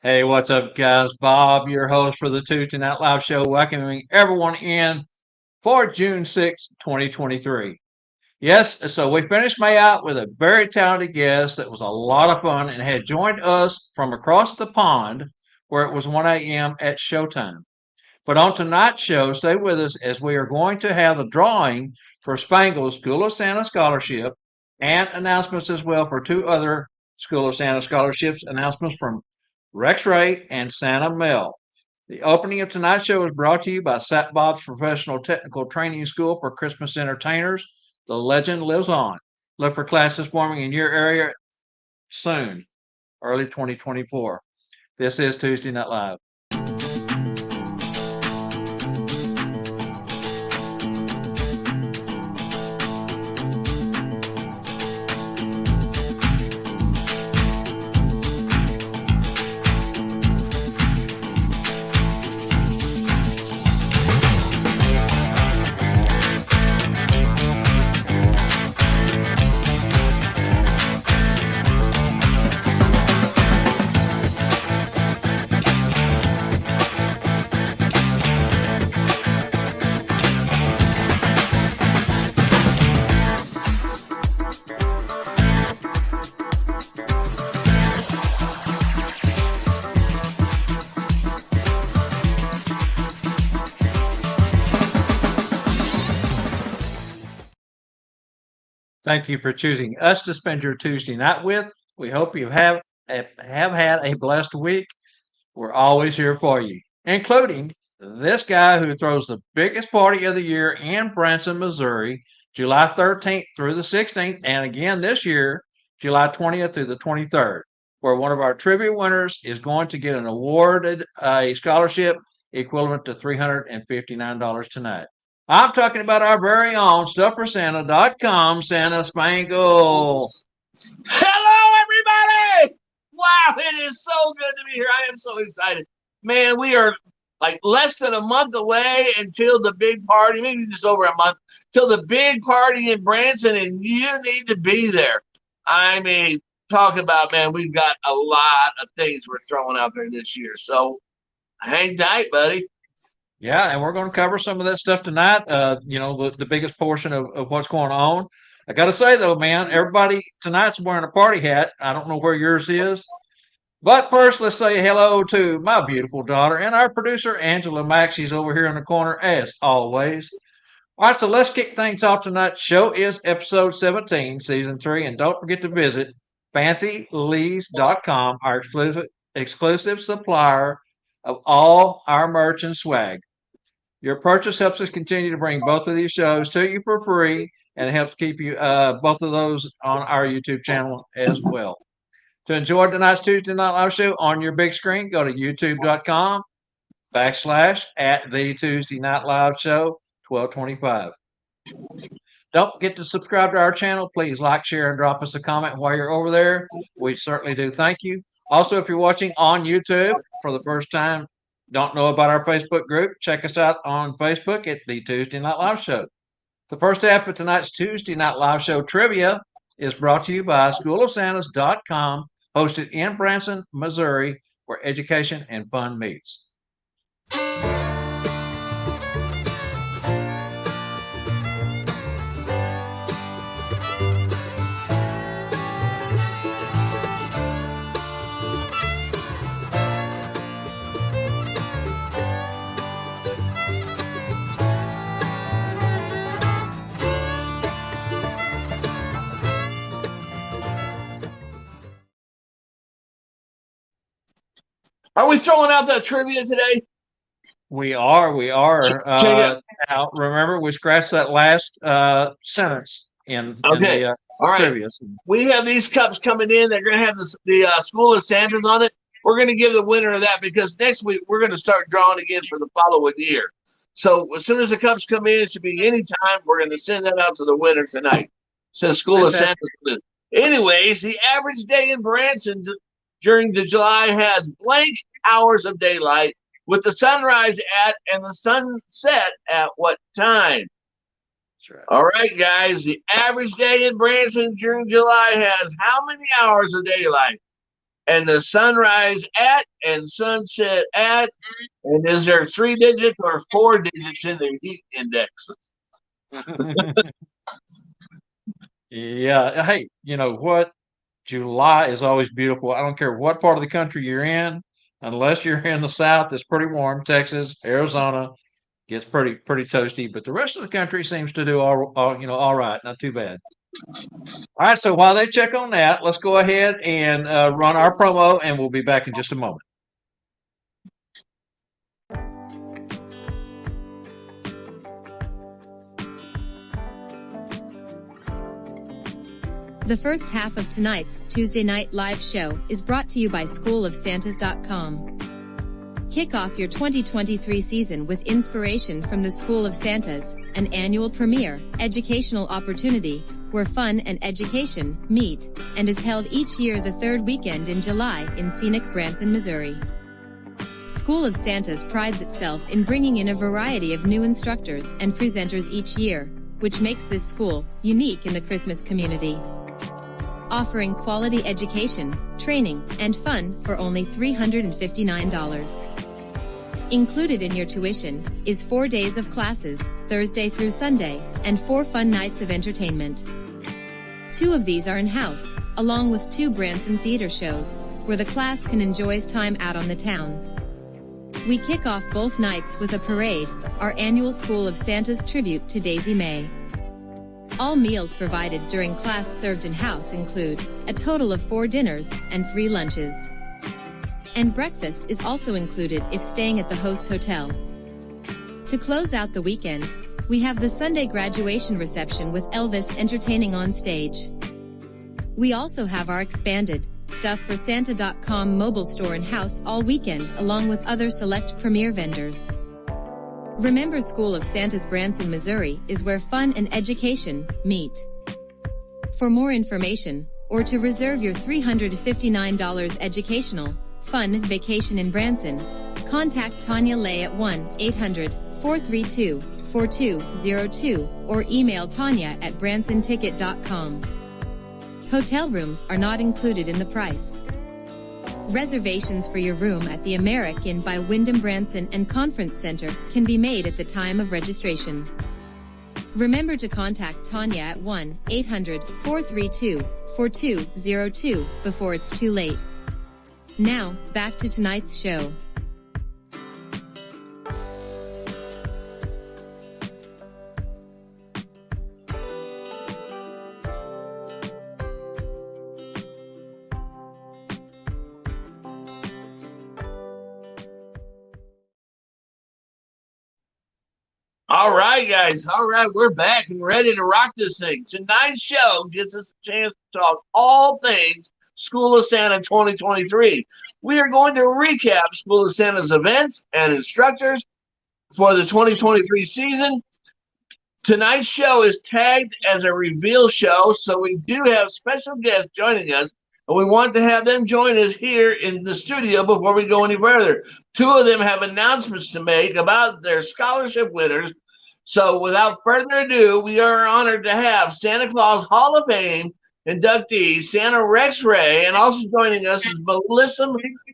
Hey, what's up, guys? Bob, your host for the Tuesday Night Live show, welcoming everyone in for June 6th, 2023. Yes, so we finished May out with a very talented guest that was a lot of fun and had joined us from across the pond where it was 1 a.m. at showtime. But on tonight's show, stay with us as we are going to have the drawing for Spangle's School of Santa Scholarship and announcements as well for two other School of Santa Scholarships announcements from Rex Ray and Santa Mel. The opening of tonight's show is brought to you by Sat Bob's Professional Technical Training School for Christmas Entertainers. The legend lives on. Look for classes forming in your area soon, early 2024. This is Tuesday Night Live. Thank you for choosing us to spend your Tuesday night with. We hope you have had a blessed week. We're always here for you, including this guy who throws the biggest party of the year in Branson, Missouri, July 13th through the 16th, and again this year, July 20th through the 23rd, where one of our trivia winners is going to get an awarded a scholarship equivalent to $359 tonight. I'm talking about our very own StuffForSanta.com Santa Spangle. Hello, everybody! Wow, it is so good to be here. I am so excited. Man, we are like less than a month away until the big party, maybe just over a month, till the big party in Branson, and you need to be there. I mean, talk about, man, we've got a lot of things we're throwing out there this year. So hang tight, buddy. Yeah, and we're going to cover some of that stuff tonight. The biggest portion of what's going on. I got to say, though, man, everybody tonight's wearing a party hat. I don't know where yours is. But first, let's say hello to my beautiful daughter and our producer, Angela Mack. She's over here in the corner, as always. All right, so let's kick things off tonight. Show is episode 17, season 3. And don't forget to visit fancylees.com, our exclusive supplier of all our merch and swag. Your purchase helps us continue to bring both of these shows to you for free, and it helps keep you both of those on our YouTube channel as well. To enjoy tonight's Tuesday Night Live show on your big screen, go to youtube.com/ at the Tuesday Night Live show 1225. Don't forget to subscribe to our channel. Please like, share, and drop us a comment while you're over there. We certainly do thank you. Also, if you're watching on YouTube for the first time, don't know about our Facebook group, check us out on Facebook at the Tuesday Night Live Show. The first half of tonight's Tuesday Night Live Show trivia is brought to you by SchoolofSantas.com, hosted in Branson, Missouri, where education and fun meets. Are we throwing out that trivia today? We are. Now, remember, we scratched that last sentence in Okay. the All right. trivia. We have these cups coming in. They're going to have the School of Santas on it. We're going to give the winner of that because next week we're going to start drawing again for the following year. So as soon as the cups come in, it should be any time. We're going to send that out to the winner tonight. Says School of Santas. Anyways, the average day in Branson during the July has blank hours of daylight with the sunrise at and the sunset at what time? Right. All right, guys. The average day in Branson during July has how many hours of daylight? and the sunrise at and sunset at. And is there 3 digits or 4 digits in the heat index? Yeah. Hey, you know what? July is always beautiful. I don't care what part of the country you're in, unless you're in the South, it's pretty warm. Texas, Arizona gets pretty toasty, but the rest of the country seems to do all right. Not too bad. All right. So while they check on that, let's go ahead and run our promo, and we'll be back in just a moment. The first half of tonight's Tuesday Night Live show is brought to you by SchoolofSantas.com. Kick off your 2023 season with inspiration from the School of Santas, an annual premier educational opportunity where fun and education meet, and is held each year the third weekend in July in scenic Branson, Missouri. School of Santas prides itself in bringing in a variety of new instructors and presenters each year, which makes this school unique in the Christmas community. Offering quality education, training, and fun for only $359. Included in your tuition is 4 days of classes, Thursday through Sunday, and 4 fun nights of entertainment. 2 of these are in-house, along with 2 Branson theater shows, where the class can enjoy time out on the town. We kick off both nights with a parade, our annual School of Santas tribute to Daisy May. All meals provided during class served in-house include a total of 4 dinners and 3 lunches. And breakfast is also included if staying at the host hotel. To close out the weekend, we have the Sunday graduation reception with Elvis entertaining on stage. We also have our expanded StuffForSanta.com mobile store in-house all weekend along with other select premier vendors. Remember, School of Santas Branson, Missouri is where fun and education meet. For more information, or to reserve your $359 educational, fun vacation in Branson, contact Tanya Lay at 1-800-432-4202 or email Tanya at bransonticket.com. Hotel rooms are not included in the price. Reservations for your room at the American by Wyndham Branson and Conference Center can be made at the time of registration. Remember to contact Tanya at 1-800-432-4202 before it's too late. Now, back to tonight's show. All right, guys. All right, we're back and ready to rock this thing. Tonight's show gives us a chance to talk all things School of Santa 2023. We are going to recap School of Santa's events and instructors for the 2023 season. Tonight's show is tagged as a reveal show, so we do have special guests joining us, and we want to have them join us here in the studio before we go any further. 2 of them have announcements to make about their scholarship winners. So without further ado, we are honored to have Santa Claus Hall of Fame inductee Santa Rex Ray, and also joining us is Melissa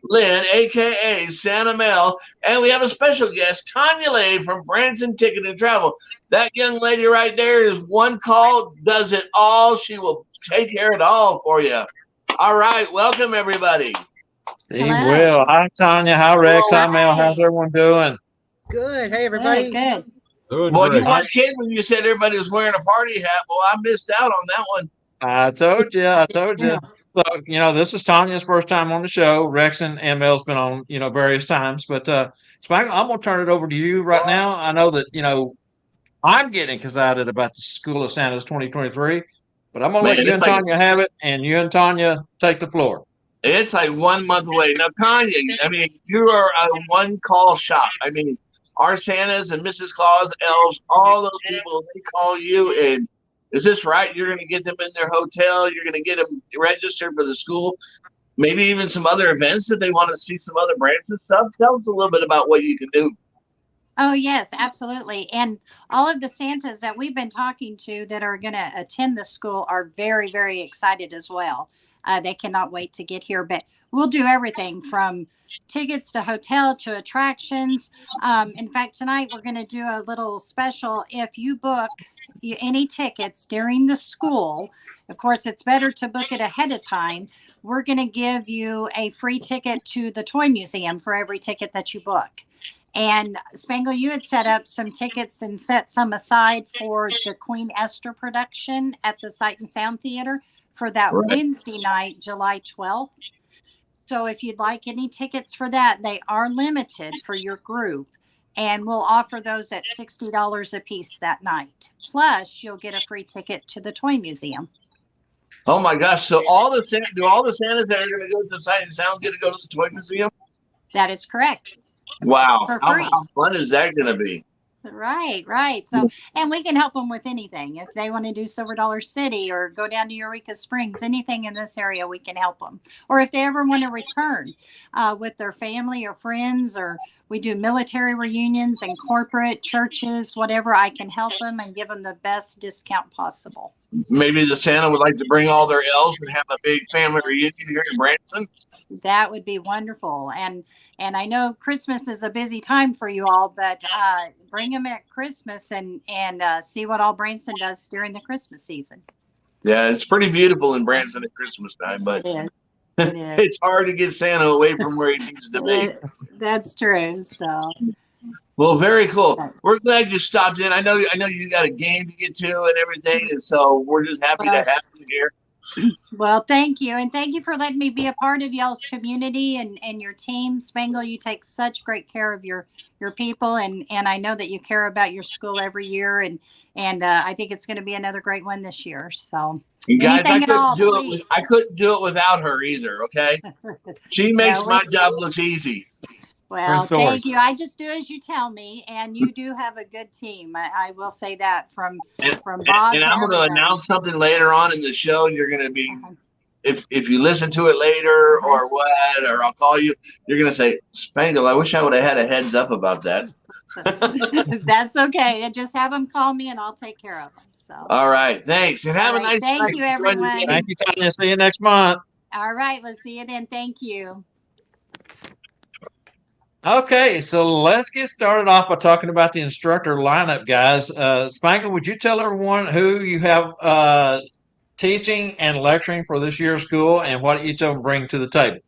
Lynn, aka Santa Mel, and we have a special guest, Tanya Lay from Branson Ticket and Travel. That young lady right there is one call, does it all. She will take care of it all for you. All right, welcome everybody. He will. Hi, Tanya. Hi, Rex. Hi, Mel. How's everyone doing? Good. Hey, everybody. Good. Well, you weren't kidding when you said everybody was wearing a party hat. Well, I missed out on that one. I told you. Yeah. So, this is Tanya's first time on the show. Rex and Mel's been on, various times. But Spike, I'm going to turn it over to you right now. I know that, I'm getting excited about the School of Santas 2023, but I'm going to let you and Tanya have it, and you and Tanya take the floor. It's like 1 month away. Now, Tanya, I mean, you are a one-call shop. I mean, our Santas and Mrs. Claus, elves, all those people, they call you, and is this right? You're going to get them in their hotel. You're going to get them registered for the school. Maybe even some other events if they want to see some other brands and stuff. Tell us a little bit about what you can do. Oh, yes, absolutely. And all of the Santas that we've been talking to that are going to attend the school are very, very excited as well. They cannot wait to get here. But we'll do everything from tickets to hotel to attractions. In fact, tonight we're going to do a little special. If you book any tickets during the school, of course, it's better to book it ahead of time. We're going to give you a free ticket to the Toy Museum for every ticket that you book. And Spangle, you had set up some tickets and set some aside for the Queen Esther production at the Sight and Sound Theater for that Wednesday night, July 12th. So if you'd like any tickets for that, they are limited for your group. And we'll offer those at $60 a piece that night. Plus, you'll get a free ticket to the Toy Museum. Oh my gosh! So all the Santas that are going to go to the Sight and Sound get to go to the Toy Museum? That is correct. Wow! For How free. fun is that going to be? Right. So, and we can help them with anything. If they want to do Silver Dollar City or go down to Eureka Springs, anything in this area, we can help them. Or if they ever want to return with their family or friends, or we do military reunions and corporate churches, whatever, I can help them and give them the best discount possible. Maybe the Santa would like to bring all their elves and have a big family reunion here in Branson. That would be wonderful. And I know Christmas is a busy time for you all, but bring them at Christmas and see what all Branson does during the Christmas season. Yeah, it's pretty beautiful in Branson at Christmas time, but It is. it's hard to get Santa away from where he needs to be. That's true. So, Well, very cool. We're glad you stopped in. I know you got a game to get to and everything, and so we're just happy to have you here. well, thank you. And thank you for letting me be a part of y'all's community and your team. Spangle, you take such great care of your people. And I know that you care about your school every year. And I think it's going to be another great one this year. So, You guys, I anything at all, couldn't do it without her either, okay? She makes my job look easy. Well, thank you. I just do as you tell me, and you do have a good team. I will say that from Bob. And I'm going to announce something later on in the show. You're going to be, if you listen to it later or what, or I'll call you, you're going to say, Spangle, I wish I would have had a heads up about that. That's okay. And just have them call me, and I'll take care of them. So. All right. Thanks. And have a nice night. Thank you, everyone. Thank you, Tanya. See you next month. All right. We'll see you then. Thank you. Okay, so let's get started off by talking about the instructor lineup, guys. Spangle, would you tell everyone who you have teaching and lecturing for this year's school and what each of them bring to the table?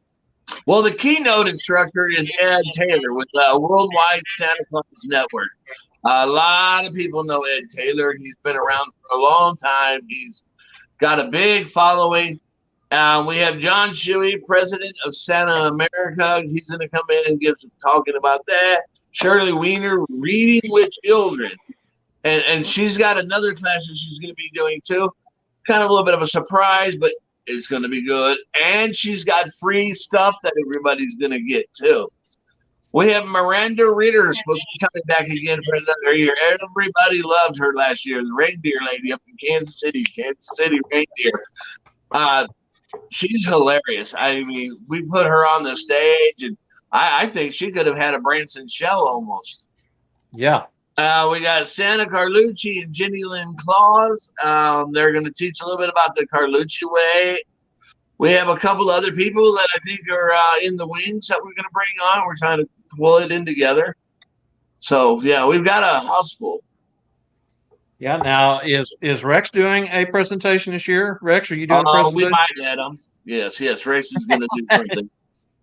Well, the keynote instructor is Ed Taylor with Worldwide Santa Claus Network. A lot of people know Ed Taylor. He's been around for a long time. He's got a big following. We have John Shuey, president of Santa America. He's going to come in and give some talking about that. Shirley Weiner, reading with children. And she's got another class that she's going to be doing too. Kind of a little bit of a surprise, but it's going to be good. And she's got free stuff that everybody's going to get too. We have Miranda Ritter supposed to be coming back again for another year. Everybody loved her last year, the reindeer lady up in Kansas City reindeer. She's hilarious. I mean, we put her on the stage, and I think she could have had a Branson show almost. Yeah. We got Santa Carlucci and Jenny Lynn Claus. They're going to teach a little bit about the Carlucci way. We have a couple other people that I think are in the wings that we're going to bring on. We're trying to pull it in together. So, yeah, we've got a house full. Yeah. Now, is Rex doing a presentation this year? Rex, are you doing a presentation? We might get him. Yes. Rex is going to do something.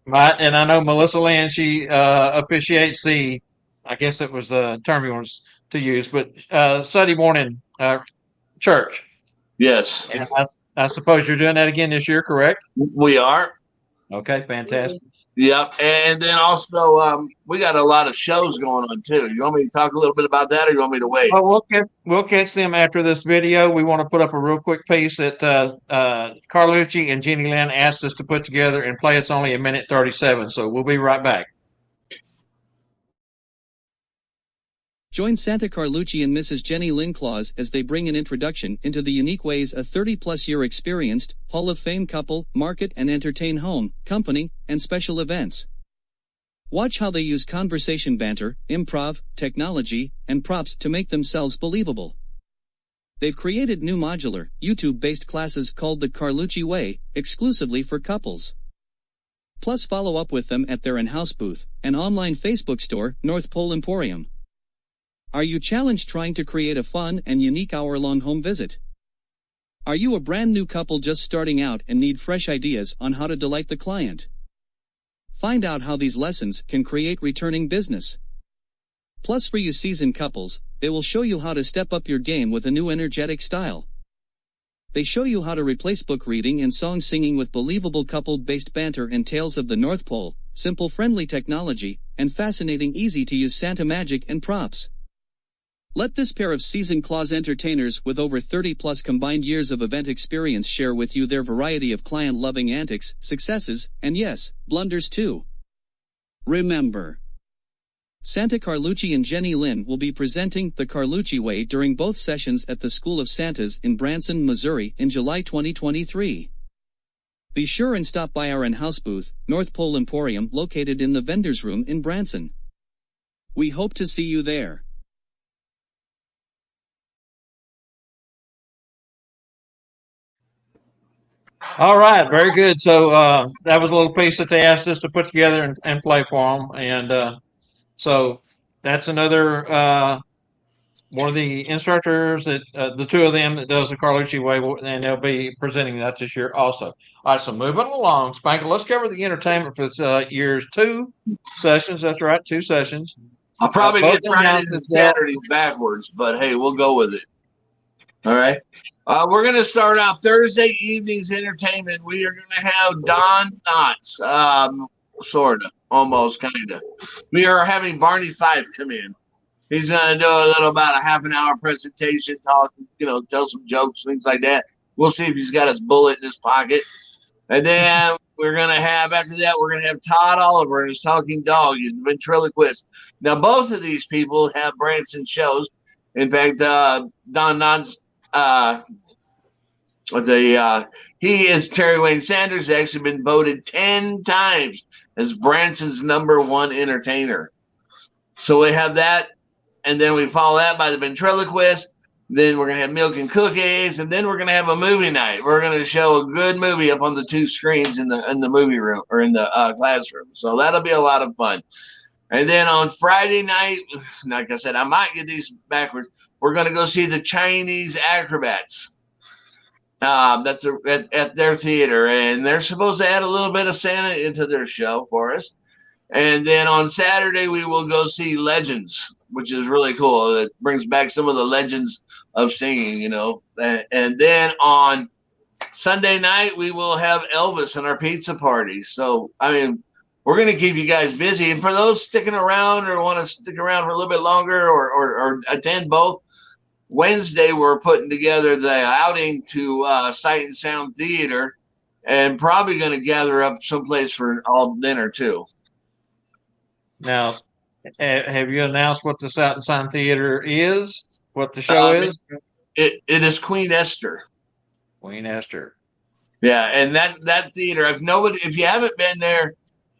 Right. And I know Melissa Lynn, she officiates the, I guess it was the term you want to use, but Sunday morning church. Yes. And I suppose you're doing that again this year, correct? We are. Okay, fantastic. Yep. And then also we got a lot of shows going on too. You want me to talk a little bit about that, or you want me to wait? Well, we'll catch them after this video. We want to put up a real quick piece that Carlucci and Jenny Lynn asked us to put together and play. It's only 1:37, so we'll be right back. Join Santa Carlucci and Mrs. Jenny Lynn Claus as they bring an introduction into the unique ways a 30-plus year experienced Hall of Fame couple market and entertain home, company, and special events. Watch how they use conversation banter, improv, technology, and props to make themselves believable. They've created new modular, YouTube-based classes called the Carlucci Way, exclusively for couples. Plus follow up with them at their in-house booth and online Facebook store, North Pole Emporium. Are you challenged trying to create a fun and unique hour-long home visit? Are you a brand new couple just starting out and need fresh ideas on how to delight the client? Find out how these lessons can create returning business. Plus for you seasoned couples, they will show you how to step up your game with a new energetic style. They show you how to replace book reading and song singing with believable couple-based banter and tales of the North Pole, simple friendly technology, and fascinating easy-to-use Santa magic and props. Let this pair of seasoned Claus entertainers with over 30-plus combined years of event experience share with you their variety of client-loving antics, successes, and yes, blunders too. Remember, Santa Carlucci and Jenny Lynn will be presenting The Carlucci Way during both sessions at the School of Santas in Branson, Missouri in July 2023. Be sure and stop by our in-house booth, North Pole Emporium, located in the vendor's room in Branson. We hope to see you there. All right, very good. So that was a little piece that they asked us to put together and play for them, and so that's another one of the instructors that the two of them that does the Carlucci Way, and they'll be presenting that this year also. All right, so moving along, Spanker, let's cover the entertainment for this year's 2 sessions. That's right, 2 sessions. I'll probably both get Fridays and announced that- Saturdays backwards, but hey, we'll go with it. All right. We're going to start out Thursday evening's entertainment. We are going to have Don Knotts, sort of, almost, kind of. We are having Barney Fife come in. He's going to do a little about a half an hour presentation, talk, tell some jokes, things like that. We'll see if he's got his bullet in his pocket. And then we're going to have, after that, we're going to have Todd Oliver and his talking dog, his ventriloquist. Now, both of these people have Branson shows. In fact, Don Knotts, he is Terry Wayne Sanders, actually been voted 10 times as Branson's #1 entertainer. So we have that, and then we follow that by the ventriloquist. Then we're going to have milk and cookies, and then we're going to have a movie night. We're going to show a good movie up on the 2 screens in the movie room or in the classroom. So that'll be a lot of fun. And then on Friday night, like I said, I might get these backwards. We're going to go see the Chinese Acrobats. That's at their theater, and they're supposed to add a little bit of Santa into their show for us. And then on Saturday, we will go see Legends, which is really cool. It brings back some of the legends of singing, And then on Sunday night, we will have Elvis and our pizza party. So, we're going to keep you guys busy. And for those sticking around or want to stick around for a little bit longer or attend both, Wednesday we're putting together the outing to Sight and Sound Theater, and probably going to gather up someplace for all dinner too. Now, have you announced what the Sight and Sound Theater is? What the show is? It is Queen Esther. Queen Esther. Yeah, and that theater. If you haven't been there,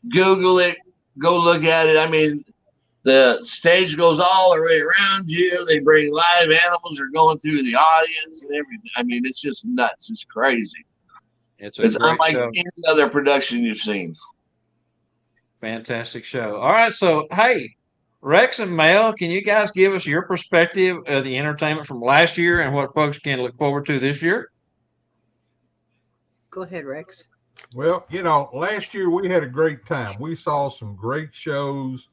Google it. Go look at it. The stage goes all the way around you. They bring live animals. They're going through the audience and everything. It's just nuts. It's crazy. It's unlike any other production you've seen. Fantastic show. All right. So, hey, Rex and Mel, can you guys give us your perspective of the entertainment from last year and what folks can look forward to this year? Go ahead, Rex. Well, last year we had a great time. We saw some great shows,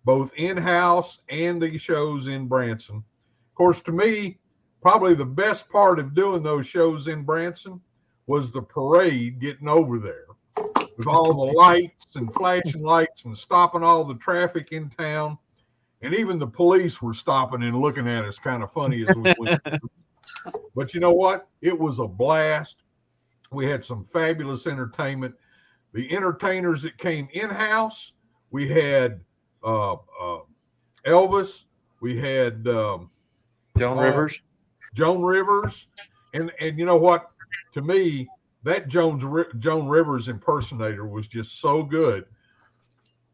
both in-house and the shows in Branson. Of course, to me, probably the best part of doing those shows in Branson was the parade getting over there with all the lights and flashing lights and stopping all the traffic in town. And even the police were stopping and looking at us kind of funny as we went. But you know what? It was a blast. We had some fabulous entertainment. The entertainers that came in-house, we had Elvis, we had Joan Rivers. And you know what? To me, that Joan Rivers impersonator was just so good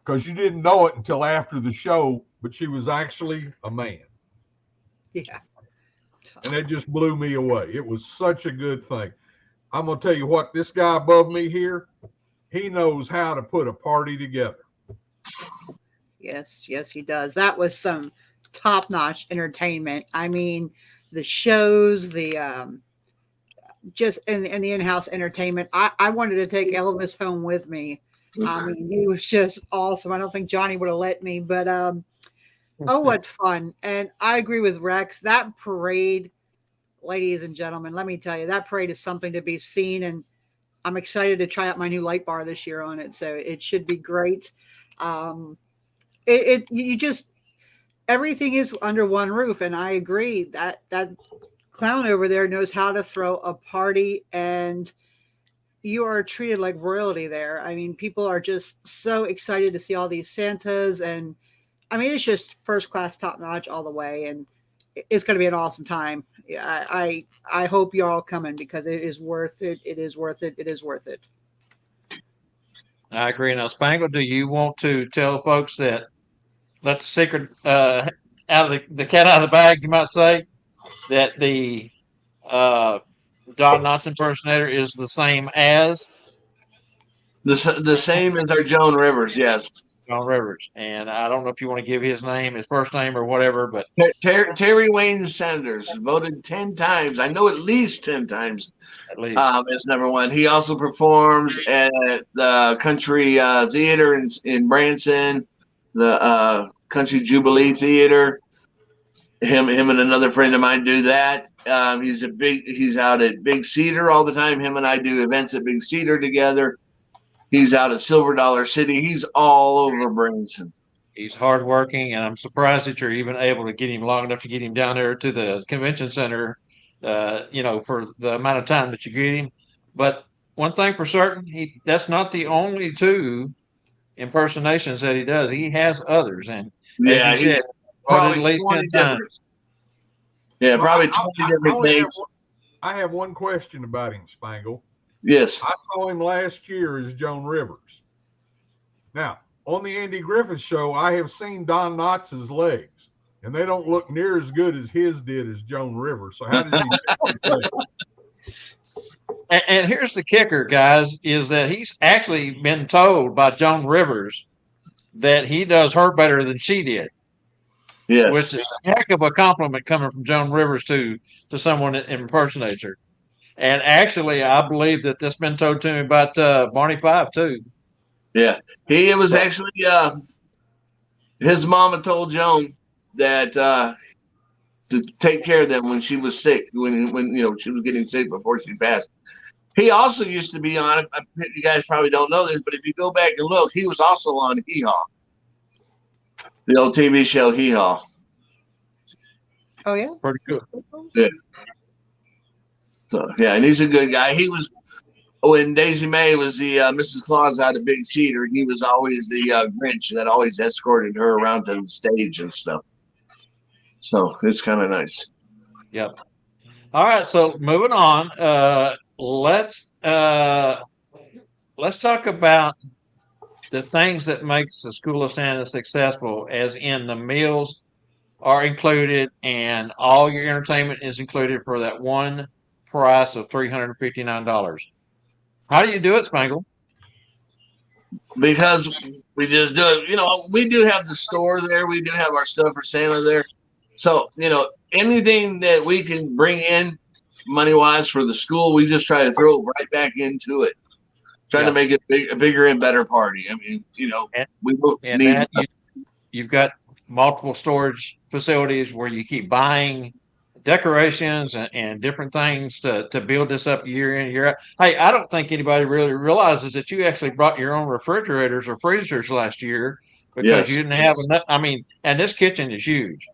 because you didn't know it until after the show, but she was actually a man. Yeah. And it just blew me away. It was such a good thing. I'm going to tell you what, this guy above me here, he knows how to put a party together. Yes, yes, he does. That was some top-notch entertainment. I mean, the shows, the just in the in-house entertainment. I wanted to take Elvis home with me. I mean, he was just awesome. I don't think Johnny would have let me, but oh, what fun. And I agree with Rex. That parade, ladies and gentlemen, let me tell you, that parade is something to be seen. And I'm excited to try out my new light bar this year on it. So it should be great. You just, everything is under one roof. And I agree that clown over there knows how to throw a party, and you are treated like royalty there. I mean, people are just so excited to see all these Santas, and I mean, it's just first class, top notch all the way, and it's going to be an awesome time. I hope you're all coming because it is worth it. It is worth it. It is worth it. I agree. Now, Spangle, do you want to tell folks that let the secret out of the cat out of the bag, you might say, that the Don Knotts impersonator is the same as The same as our Joan Rivers, yes. Joan Rivers? And I don't know if you want to give his name, his first name, or whatever, but Terry Wayne Sanders voted 10 times. I know at least 10 times at least as number one. He also performs at the Country Theater in Branson, the Country Jubilee Theater. Him and another friend of mine do that. He's out at Big Cedar all the time. Him and I do events at Big Cedar together. He's out at Silver Dollar City. He's all over Branson. he's hardworking, and I'm surprised that you're even able to get him long enough to get him down there to the convention center, for the amount of time that you get him. But one thing for certain, that's not the only two impersonations that he does. He has others, and Yeah, as you said, probably at least 20 10 times. different. Yeah, probably 20 different names. I have one question about him, Spangle. Yes. I saw him last year as Joan Rivers. Now, on the Andy Griffith Show, I have seen Don Knotts' legs, and they don't look near as good as his did as Joan Rivers. So how did he? And here's the kicker, guys, is that he's actually been told by Joan Rivers that he does her better than she did, Yes. which is a heck of a compliment coming from Joan Rivers to someone that impersonates her. And actually, I believe that that's been told to me about Barney Fife, too. Yeah. It was actually his mama told Joan that to take care of them when she was sick, when she was getting sick before she passed. He also used to be on, you guys probably don't know this, but if you go back and look, he was also on Hee Haw, the old TV show Hee Haw. Oh yeah, Pretty good. Yeah. So yeah, and he's a good guy. He was when Daisy May was the Mrs. Claus out of Big Cedar. He was always the Grinch that always escorted her around to the stage and stuff. So it's kind of nice. Yep. All right. So moving on, let's talk about the things that makes the School of Santa successful, as in the meals are included and all your entertainment is included for that one price of $359. How do you do it, Spangle? Because we just do it. We do have the store there. We do have our stuff for Santa there. So, anything that we can bring in money-wise for the school, we just try to throw it right back into it. Trying to make it a bigger and better party. I mean, we will need. You've got multiple storage facilities where you keep buying decorations and different things to build this up year in, year out. Hey, I don't think anybody really realizes that you actually brought your own refrigerators or freezers last year because you didn't have enough. I mean, and this kitchen is huge.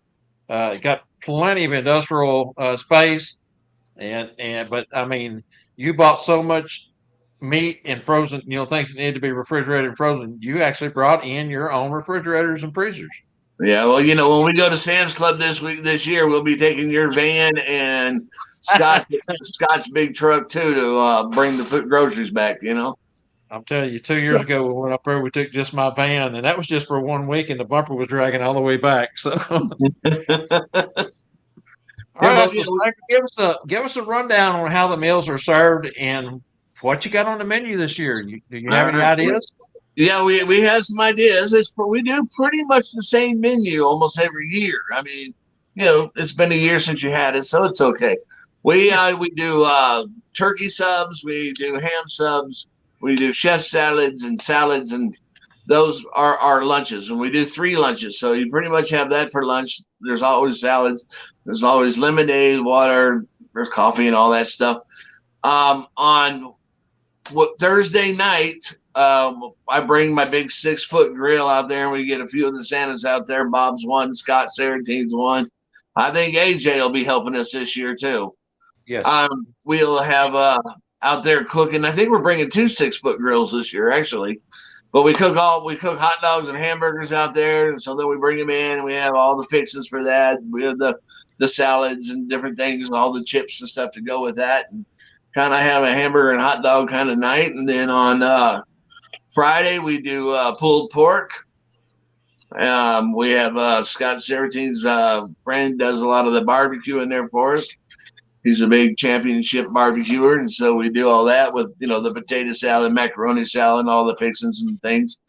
Got plenty of industrial space, but I mean, you bought so much meat and frozen, things that need to be refrigerated and frozen. You actually brought in your own refrigerators and freezers. Yeah, well, when we go to Sam's Club this year, we'll be taking your van and Scott's big truck too to bring the groceries back. I'm telling you, 2 years ago we went up there. We took just my van, and that was just for 1 week, and the bumper was dragging all the way back. So, all right, so give us a rundown on how the meals are served and what you got on the menu this year? Do you have any ideas? Yeah, we have some ideas. We do pretty much the same menu almost every year. I mean, it's been a year since you had it, so it's okay. We do turkey subs, we do ham subs, we do chef salads, and those are our lunches. And we do 3 lunches, so you pretty much have that for lunch. There's always salads, there's always lemonade, water, there's coffee, and all that stuff. On Thursday night, I bring my big 6-foot grill out there, and we get a few of the Santas out there. Bob's one, Scott Saratine's one. I think AJ will be helping us this year too. Yes. We'll have out there cooking. I think we're bringing 2 6-foot grills this year, actually. But we cook hot dogs and hamburgers out there, and so then we bring them in, and we have all the fixes for that. We have the salads and different things, and all the chips and stuff to go with that, and kind of have a hamburger and hot dog kind of night. And then on Friday we do pulled pork. We have Scott Saratine's friend does a lot of the barbecue in there for us. He's a big championship barbecuer, and so we do all that with the potato salad, macaroni salad, and all the fixings and things.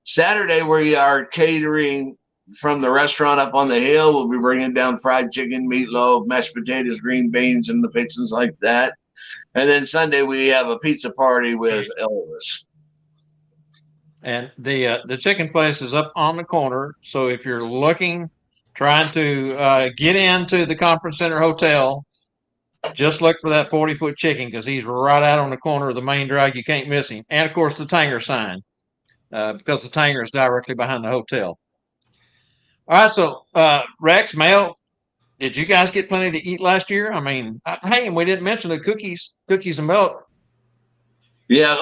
Saturday we are catering from the restaurant up on the hill. We'll be bringing down fried chicken, meatloaf, mashed potatoes, green beans, and the fixings like that. And then Sunday we have a pizza party with Elvis. And the chicken place is up on the corner. So if you're trying to get into the Conference Center Hotel, just look for that 40-foot chicken, because he's right out on the corner of the main drag. You can't miss him. And of course the Tanger sign, because the Tanger is directly behind the hotel. All right, so Rex, Mel, did you guys get plenty to eat last year? I mean, hey, and we didn't mention the cookies and milk. Yeah,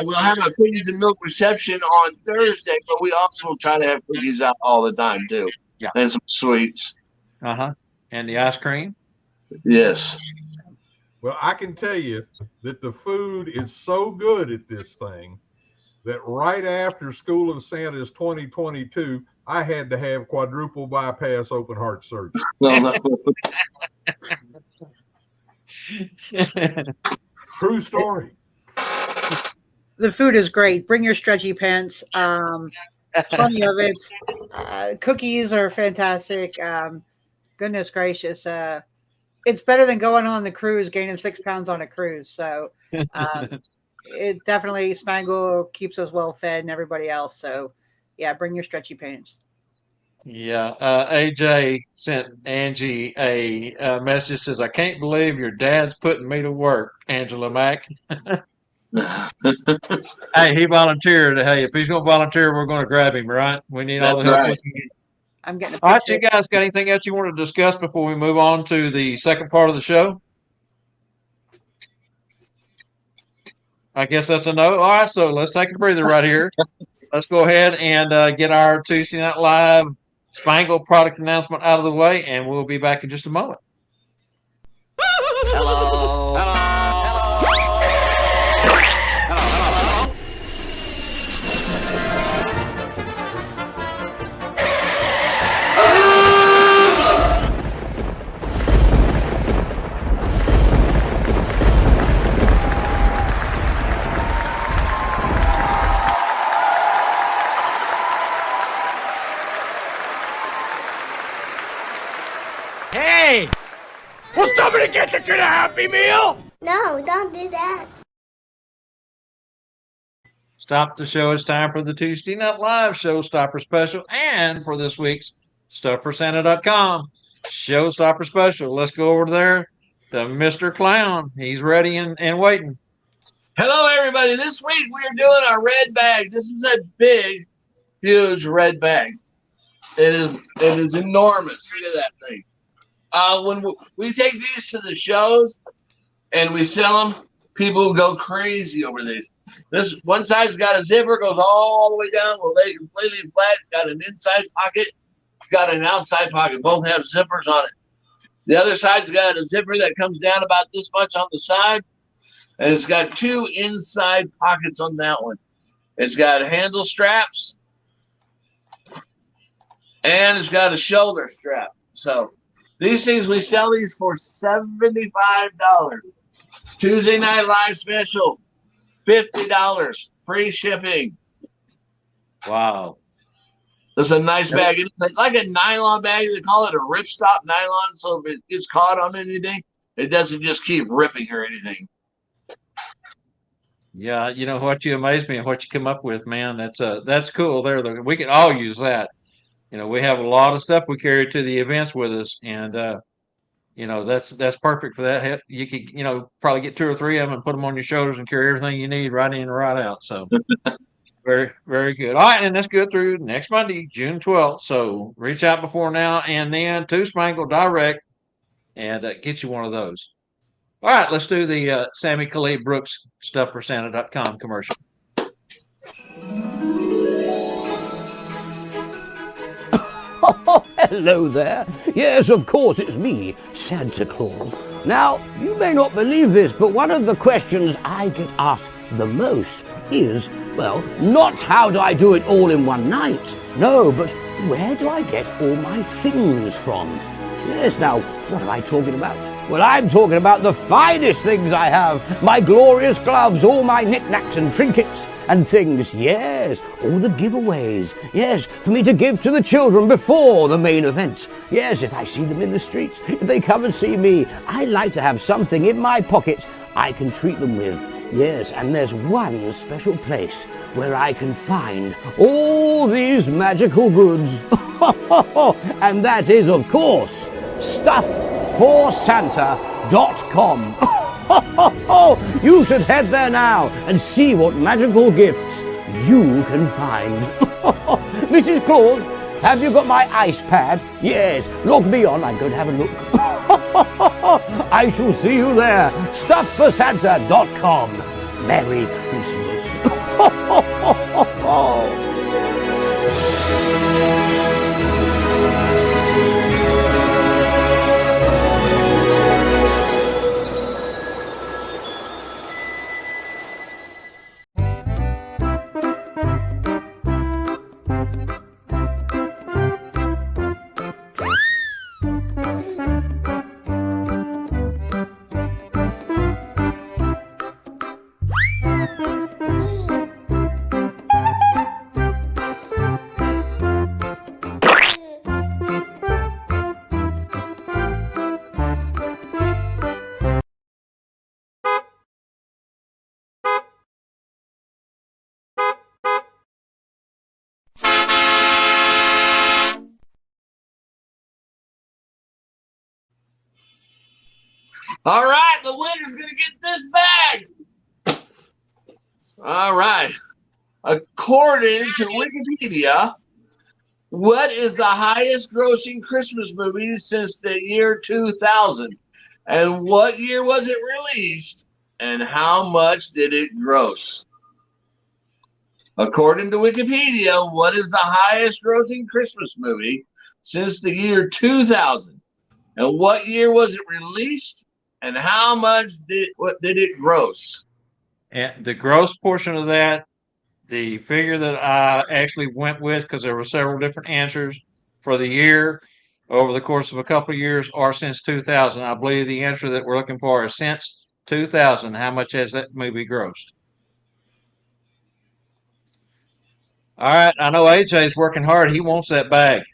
we'll have a cookies and milk reception on Thursday, but we also will try to have cookies out all the time too. Yeah, and some sweets. And the ice cream. Yes. Well, I can tell you that the food is so good at this thing that right after School of Santa's 2022, I had to have quadruple bypass open heart surgery. True story. The food is great. Bring your stretchy pants. Plenty of it. Cookies are fantastic. Goodness gracious. It's better than going on the cruise, gaining 6 pounds on a cruise. So it definitely, Spangle keeps us well fed and everybody else. So yeah, bring your stretchy pants. Yeah. AJ sent Angie a message, says, I can't believe your dad's putting me to work, Angela Mack. Hey, he volunteered. Hey, if he's going to volunteer, we're going to grab him, right? We need all the help we can get. I'm getting all right, you guys got anything else you want to discuss before we move on to the second part of the show? I guess that's a no. All right, so let's take a breather right here. Let's go ahead and get our Tuesday Night Live Spangle product announcement out of the way, and we'll be back in just a moment. Hello. Hello. Hey! Will somebody get you to the Happy Meal? No, don't do that. Stop the show. It's time for the Tuesday Night Live Showstopper Special, and for this week's StuffForSanta.com Showstopper Special. Let's go over there to Mr. Clown. He's ready and waiting. Hello, everybody. This week we are doing our red bag. This is a big, huge red bag. It is enormous. Look at that thing. When we take these to the shows and we sell them, people go crazy over these. This one side's got a zipper, goes all the way down, will lay completely flat. It's got an inside pocket, it's got an outside pocket. Both have zippers on it. The other side's got a zipper that comes down about this much on the side, and it's got 2 inside pockets on that one. It's got handle straps, and it's got a shoulder strap. So these things, we sell these for $75. Tuesday Night Live Special. $50, free shipping. Wow. It's a nice bag. It's like a nylon bag. They call it a ripstop nylon. So if it gets caught on anything, it doesn't just keep ripping or anything. Yeah, you know what, you amaze me and what you come up with, man. That's cool. We can all use that. You know, we have a lot of stuff we carry to the events with us, and you know, that's perfect for that. You could, you know, probably get 2 or 3 of them and put them on your shoulders and carry everything you need right in and right out. So very, very good. All right, and that's good through next Monday, June 12th. So reach out before now and then to Spangle Direct and get you one of those. All right, let's do the Sammy Khalid Brooks StuffForSanta.com commercial. Oh, hello there. Yes, of course, it's me, Santa Claus. Now, you may not believe this, but one of the questions I get asked the most is, well, not how do I do it all in one night? No, but where do I get all my things from? Yes, now, what am I talking about? Well, I'm talking about the finest things I have. My glorious gloves, all my knickknacks and trinkets and things. Yes, all the giveaways. Yes, for me to give to the children before the main event. Yes, if I see them in the streets, if they come and see me, I like to have something in my pocket I can treat them with. Yes, and there's one special place where I can find all these magical goods. And that is, of course, StuffForSanta.com. You should head there now and see what magical gifts you can find. Mrs. Claus, have you got my ice pad? Yes, log me on. I'm going to have a look. I shall see you there. StuffForSanta.com. Merry Christmas. All right, the winner's going to get this bag. All right. According to Wikipedia, what is the highest grossing Christmas movie since the year 2000? And what year was it released? And how much did it gross? According to Wikipedia, what is the highest grossing Christmas movie since the year 2000? And what year was it released? And how much did it gross? And the gross portion of that, the figure that I actually went with, because there were several different answers for the year over the course of a couple of years, or since 2000. I believe the answer that we're looking for is since 2000. How much has that movie grossed? All right, I know AJ's working hard. He wants that bag.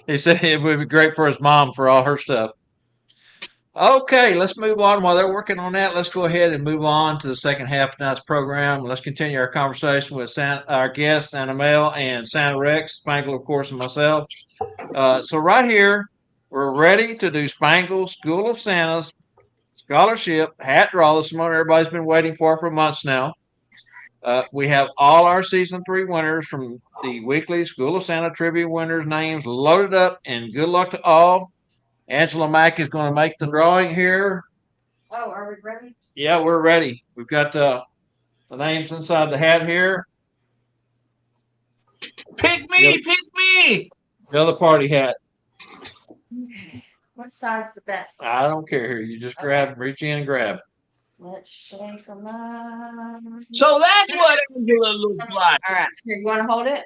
He said it would be great for his mom for all her stuff. Okay, let's move on. While they're working on that, let's go ahead and move on to the second half of tonight's program. Let's continue our conversation with our guests, Santa Mel and Santa Rex, Spangle, of course, and myself. So right here, we're ready to do Spangle School of Santa's scholarship hat draw. This is one everybody's been waiting for months now. We have all our season 3 winners from the weekly School of Santa trivia winners' names loaded up, and good luck to all. Angela Mack is going to make the drawing here. Oh, are we ready? Yeah, we're ready. We've got the names inside the hat here. Pick me, pick me. The other party hat. Okay. What side's the best? I don't care here. You just grab, reach in and grab. Let's shake them up. So that's what Angela looks like. All right. Here, you want to hold it?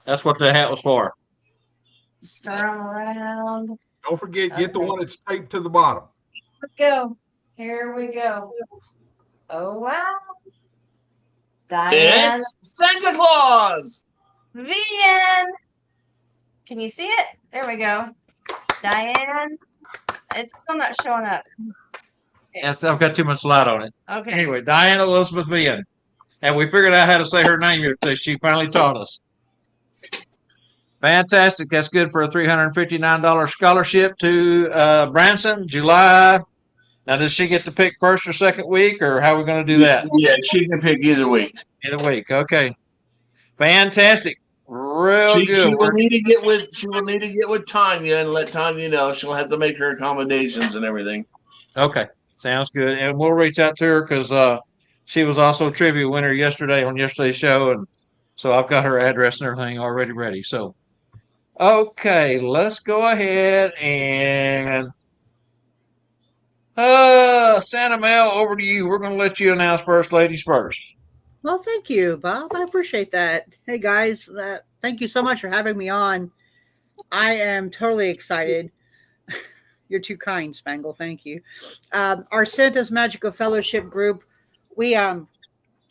That's what the hat was for. Stir them around. Don't forget, get the one that's taped to the bottom. Let's go. Here we go. Oh, wow. Diane It's Santa Claus. Vian. Can you see it? There we go. Diane. It's still not showing up. Yes, I've got too much light on it. Okay. Anyway, Diane Elizabeth Vian. And we figured out how to say her name here, so she finally taught us. Fantastic. That's good for a $359 scholarship to Branson, July. Now, does she get to pick first or second week, or how are we going to do that? Yeah, she can pick either week. Either week. Okay. Fantastic. Real good. She will need to get with Tanya and let Tanya know. She'll have to make her accommodations and everything. Okay. Sounds good. And we'll reach out to her because she was also a trivia winner yesterday on yesterday's show. And so I've got her address and everything already ready. So, okay, let's go ahead and Santa Mel, over to you. We're going to let you announce first, ladies first. Well, thank you, Bob. I appreciate that. Hey, guys, thank you so much for having me on. I am totally excited. You're too kind, Spangle. Thank you. Our Santa's Magical Fellowship group, we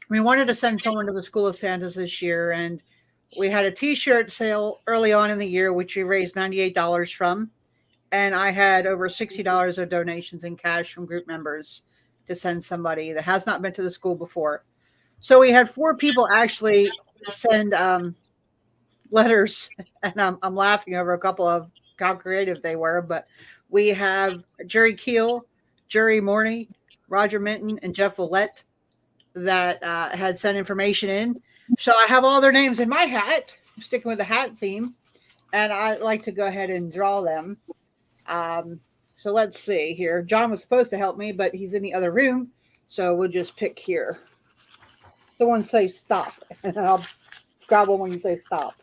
wanted to send someone to the School of Santas this year, and we had a T-shirt sale early on in the year, which we raised $98 from, and I had over $60 of donations in cash from group members to send somebody that has not been to the school before. So we had 4 people actually send letters, and I'm laughing over a couple of how creative they were, but we have Jerry Keel, Jerry Morney, Roger Minton, and Jeff Willett that had sent information in. So I have all their names in my hat, I'm sticking with the hat theme, and I'd like to go ahead and draw them. So let's see here. John was supposed to help me, but he's in the other room, so we'll just pick here. Someone say stop, and I'll grab one when you say stop.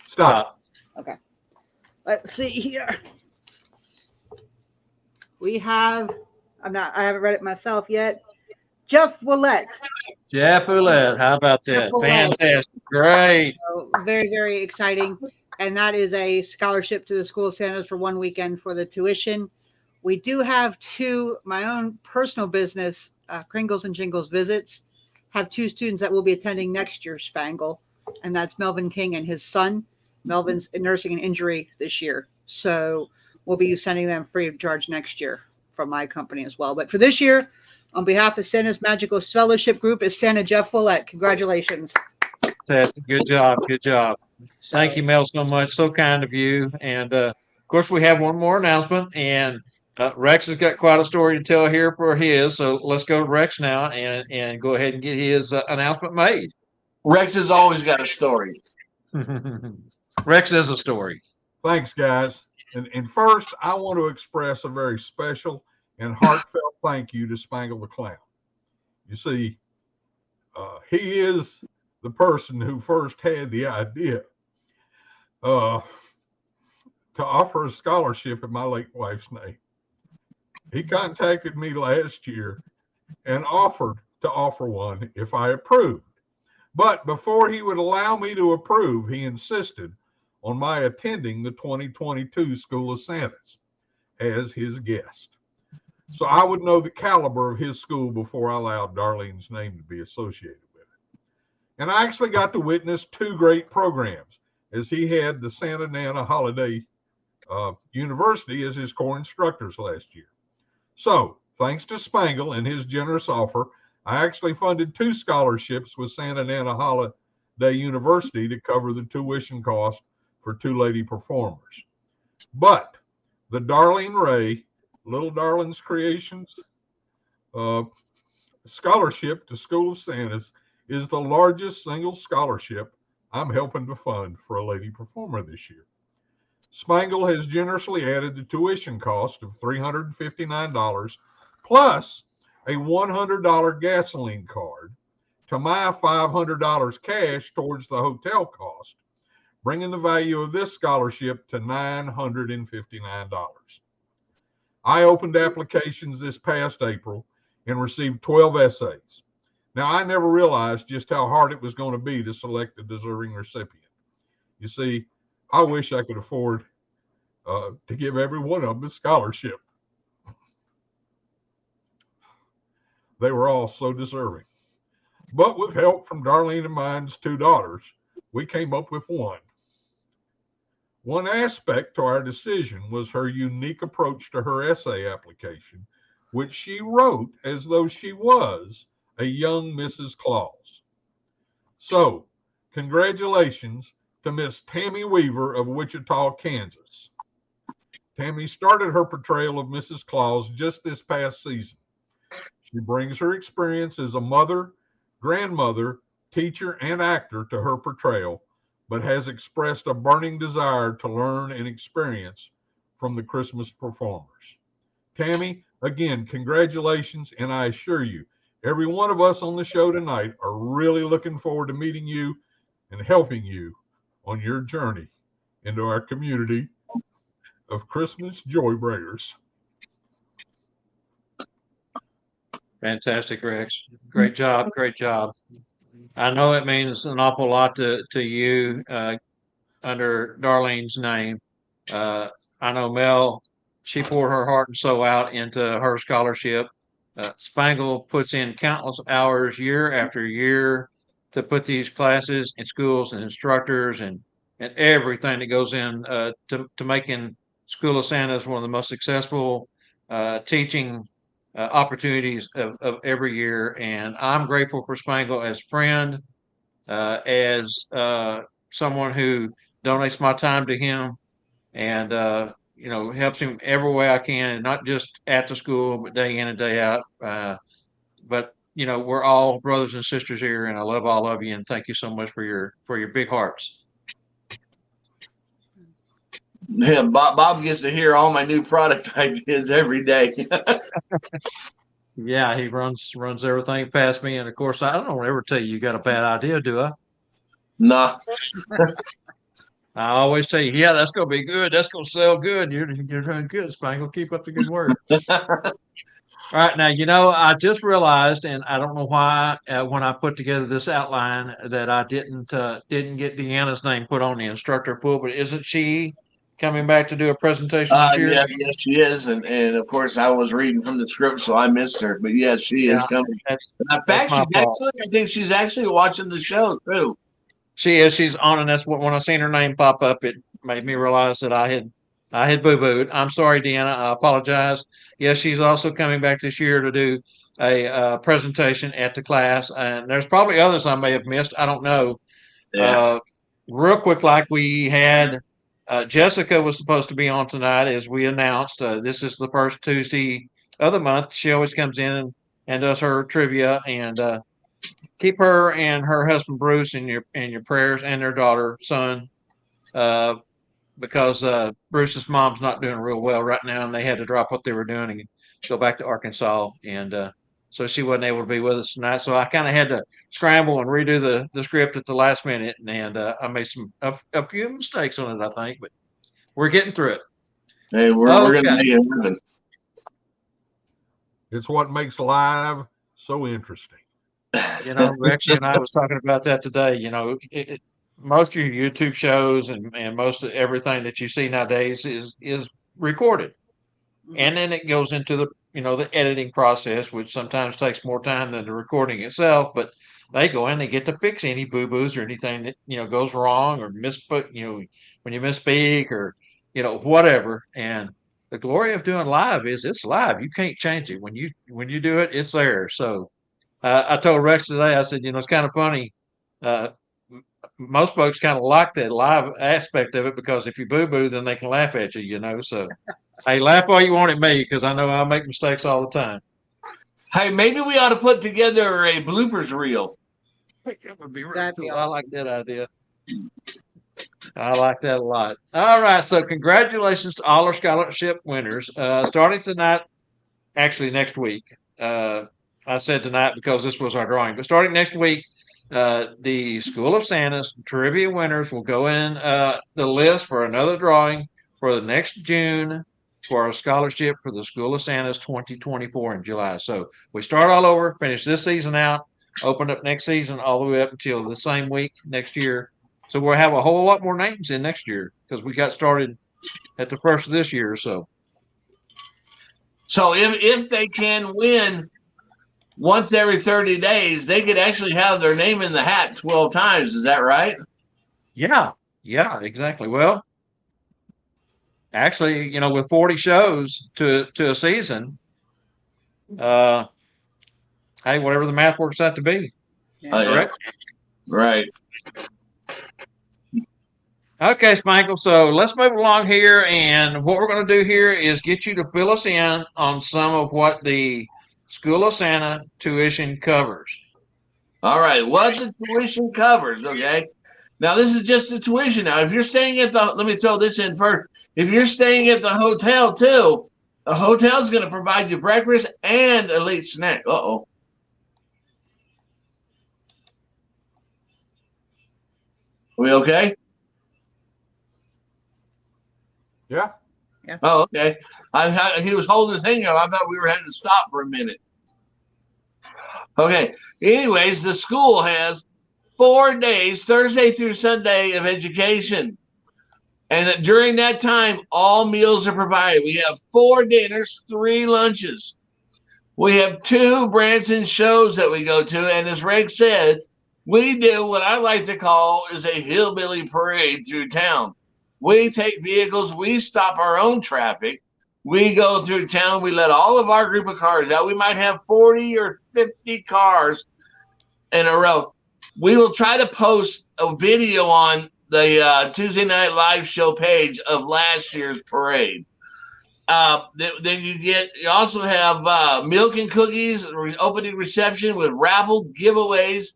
Stop. Okay. Let's see here. We have, I haven't read it myself yet. Jeff Willett. Jeff Willett. How about that? Fantastic. Great. So very, very exciting. And that is a scholarship to the School of Santas for 1 weekend for the tuition. We do have 2, my own personal business, Kringles and Jingles Visits, have 2 students that will be attending next year's Spangle, and that's Melvin King and his son. Melvin's nursing an injury this year, so we'll be sending them free of charge next year from my company as well. But for this year, on behalf of Santa's Magical Fellowship Group, is Santa Jeff Willett. Congratulations. That's a good job. Good job. Thank you, Mel, so much. So kind of you. And of course, we have one more announcement, and Rex has got quite a story to tell here for his. So let's go to Rex now and go ahead and get his announcement made. Rex has always got a story. Rex has a story. Thanks, guys. And first, I want to express a very special and heartfelt thank you to Spangle the Clown. You see, he is the person who first had the idea to offer a scholarship in my late wife's name. He contacted me last year and offered to offer one if I approved. But before he would allow me to approve, he insisted on my attending the 2022 School of Santas as his guest. So I would know the caliber of his school before I allowed Darlene's name to be associated with it. And I actually got to witness 2 great programs, as he had the Santa Nana Holiday University as his core instructors last year. So thanks to Spangle and his generous offer, I actually funded 2 scholarships with Santa Nana Holiday University to cover the tuition cost for 2 lady performers. But the Darlene Ray, Little Darlin's Creations scholarship to School of Santas is the largest single scholarship I'm helping to fund for a lady performer this year. Spangle has generously added the tuition cost of $359 plus a $100 gasoline card to my $500 cash towards the hotel cost, bringing the value of this scholarship to $959. I opened applications this past April and received 12 essays. Now, I never realized just how hard it was going to be to select a deserving recipient. You see, I wish I could afford to give every one of them a scholarship. They were all so deserving. But with help from Darlene and mine's 2 daughters, we came up with one. One aspect to our decision was her unique approach to her essay application, which she wrote as though she was a young Mrs. Claus. So, congratulations to Miss Tammy Weaver of Wichita, Kansas. Tammy started her portrayal of Mrs. Claus just this past season. She brings her experience as a mother, grandmother, teacher, and actor to her portrayal, but has expressed a burning desire to learn and experience from the Christmas performers. Tammy, again, congratulations, and I assure you, every one of us on the show tonight are really looking forward to meeting you and helping you on your journey into our community of Christmas joy bringers. Fantastic, Rex. Great job. Great job. I know it means an awful lot to you under Darlene's name. I know Mel, she poured her heart and soul out into her scholarship. Spangle puts in countless hours year after year to put these classes in schools and instructors and everything that goes in to making School of Santas one of the most successful teaching opportunities of every year. And I'm grateful for Spangle as a friend, as someone who donates my time to him and helps him every way I can, not just at the school, but day in and day out. But we're all brothers and sisters here, and I love all of you, and thank you so much for your big hearts. Yeah, Bob gets to hear all my new product ideas every day. Yeah, he runs everything past me, and of course, I don't ever tell you got a bad idea, do I? Nah. I always tell you, yeah, that's gonna be good. That's gonna sell good. You're doing good, Spangle. Keep up the good work. All right, now I just realized, and I don't know why when I put together this outline that I didn't get Deanna's name put on the instructor pool, but isn't she coming back to do a presentation this year? Yes, she is, and of course I was reading from the script, so I missed her. But yes, she is coming. In fact, I think she's actually watching the show too. She is. She's on, and that's when I seen her name pop up, it made me realize that I had boo-booed. I'm sorry, Deanna. I apologize. Yes, she's also coming back this year to do a presentation at the class, and there's probably others I may have missed. I don't know. Yeah. Real quick, like we had, Jessica was supposed to be on tonight, as we announced. This is the first Tuesday of the month. She always comes in and does her trivia, and keep her and her husband Bruce in your prayers, and their daughter son, because Bruce's mom's not doing real well right now, and they had to drop what they were doing and go back to Arkansas, and so she wasn't able to be with us tonight. So I kind of had to scramble and redo the script at the last minute, and I made a few mistakes on it, I think, but we're getting through it. Hey, we're going to be in heaven. It's what makes live so interesting. Rex and I was talking about that today. Most of your YouTube shows and most of everything that you see nowadays is recorded, and then it goes into the editing process, which sometimes takes more time than the recording itself. But they go in, they get to fix any boo boos or anything that goes wrong or when you misspeak or whatever. And the glory of doing live is it's live. You can't change it. When you do it, it's there. So. I told Rex today, I said, it's kind of funny. Most folks kind of like that live aspect of it because if you boo-boo, then they can laugh at you, So, hey, laugh all you want at me because I know I make mistakes all the time. Hey, maybe we ought to put together a bloopers reel. That would be really cool. I like that idea. I like that a lot. All right, so congratulations to all our scholarship winners. Starting tonight, actually next week. I said tonight because this was our drawing, but starting next week, the School of Santas trivia winners will go in the list for another drawing for the next June for our scholarship for the School of Santas 2024 in July. So we start all over, finish this season out, open up next season all the way up until the same week next year. So we'll have a whole lot more names in next year because we got started at the first of this year or so. So if they can win once every 30 days, they could actually have their name in the hat 12 times. Is that right? Yeah, exactly. Well, actually, with 40 shows to a season, hey, whatever the math works out to be. Oh, yeah. Correct? Right. Okay, Spangle. So let's move along here. And what we're going to do here is get you to fill us in on some of what the School of Santa tuition covers. All right. What the tuition covers, okay? Now, this is just the tuition. Now, if you're staying at let me throw this in first. If you're staying at the hotel, too, the hotel's going to provide you breakfast and a late snack. Uh-oh. We okay? Yeah. Oh, okay. He was holding his finger. I thought we were having to stop for a minute. Okay. Anyways, the school has 4 days, Thursday through Sunday, of education. And during that time, all meals are provided. We have 4 dinners, 3 lunches. We have 2 Branson shows that we go to. And as Rick said, we do what I like to call is a hillbilly parade through town. We take vehicles, we stop our own traffic. We go through town, we let all of our group of cars out. We might have 40 or 50 cars in a row. We will try to post a video on the Tuesday Night Live show page of last year's parade. Then you also have milk and cookies, opening reception with raffle giveaways.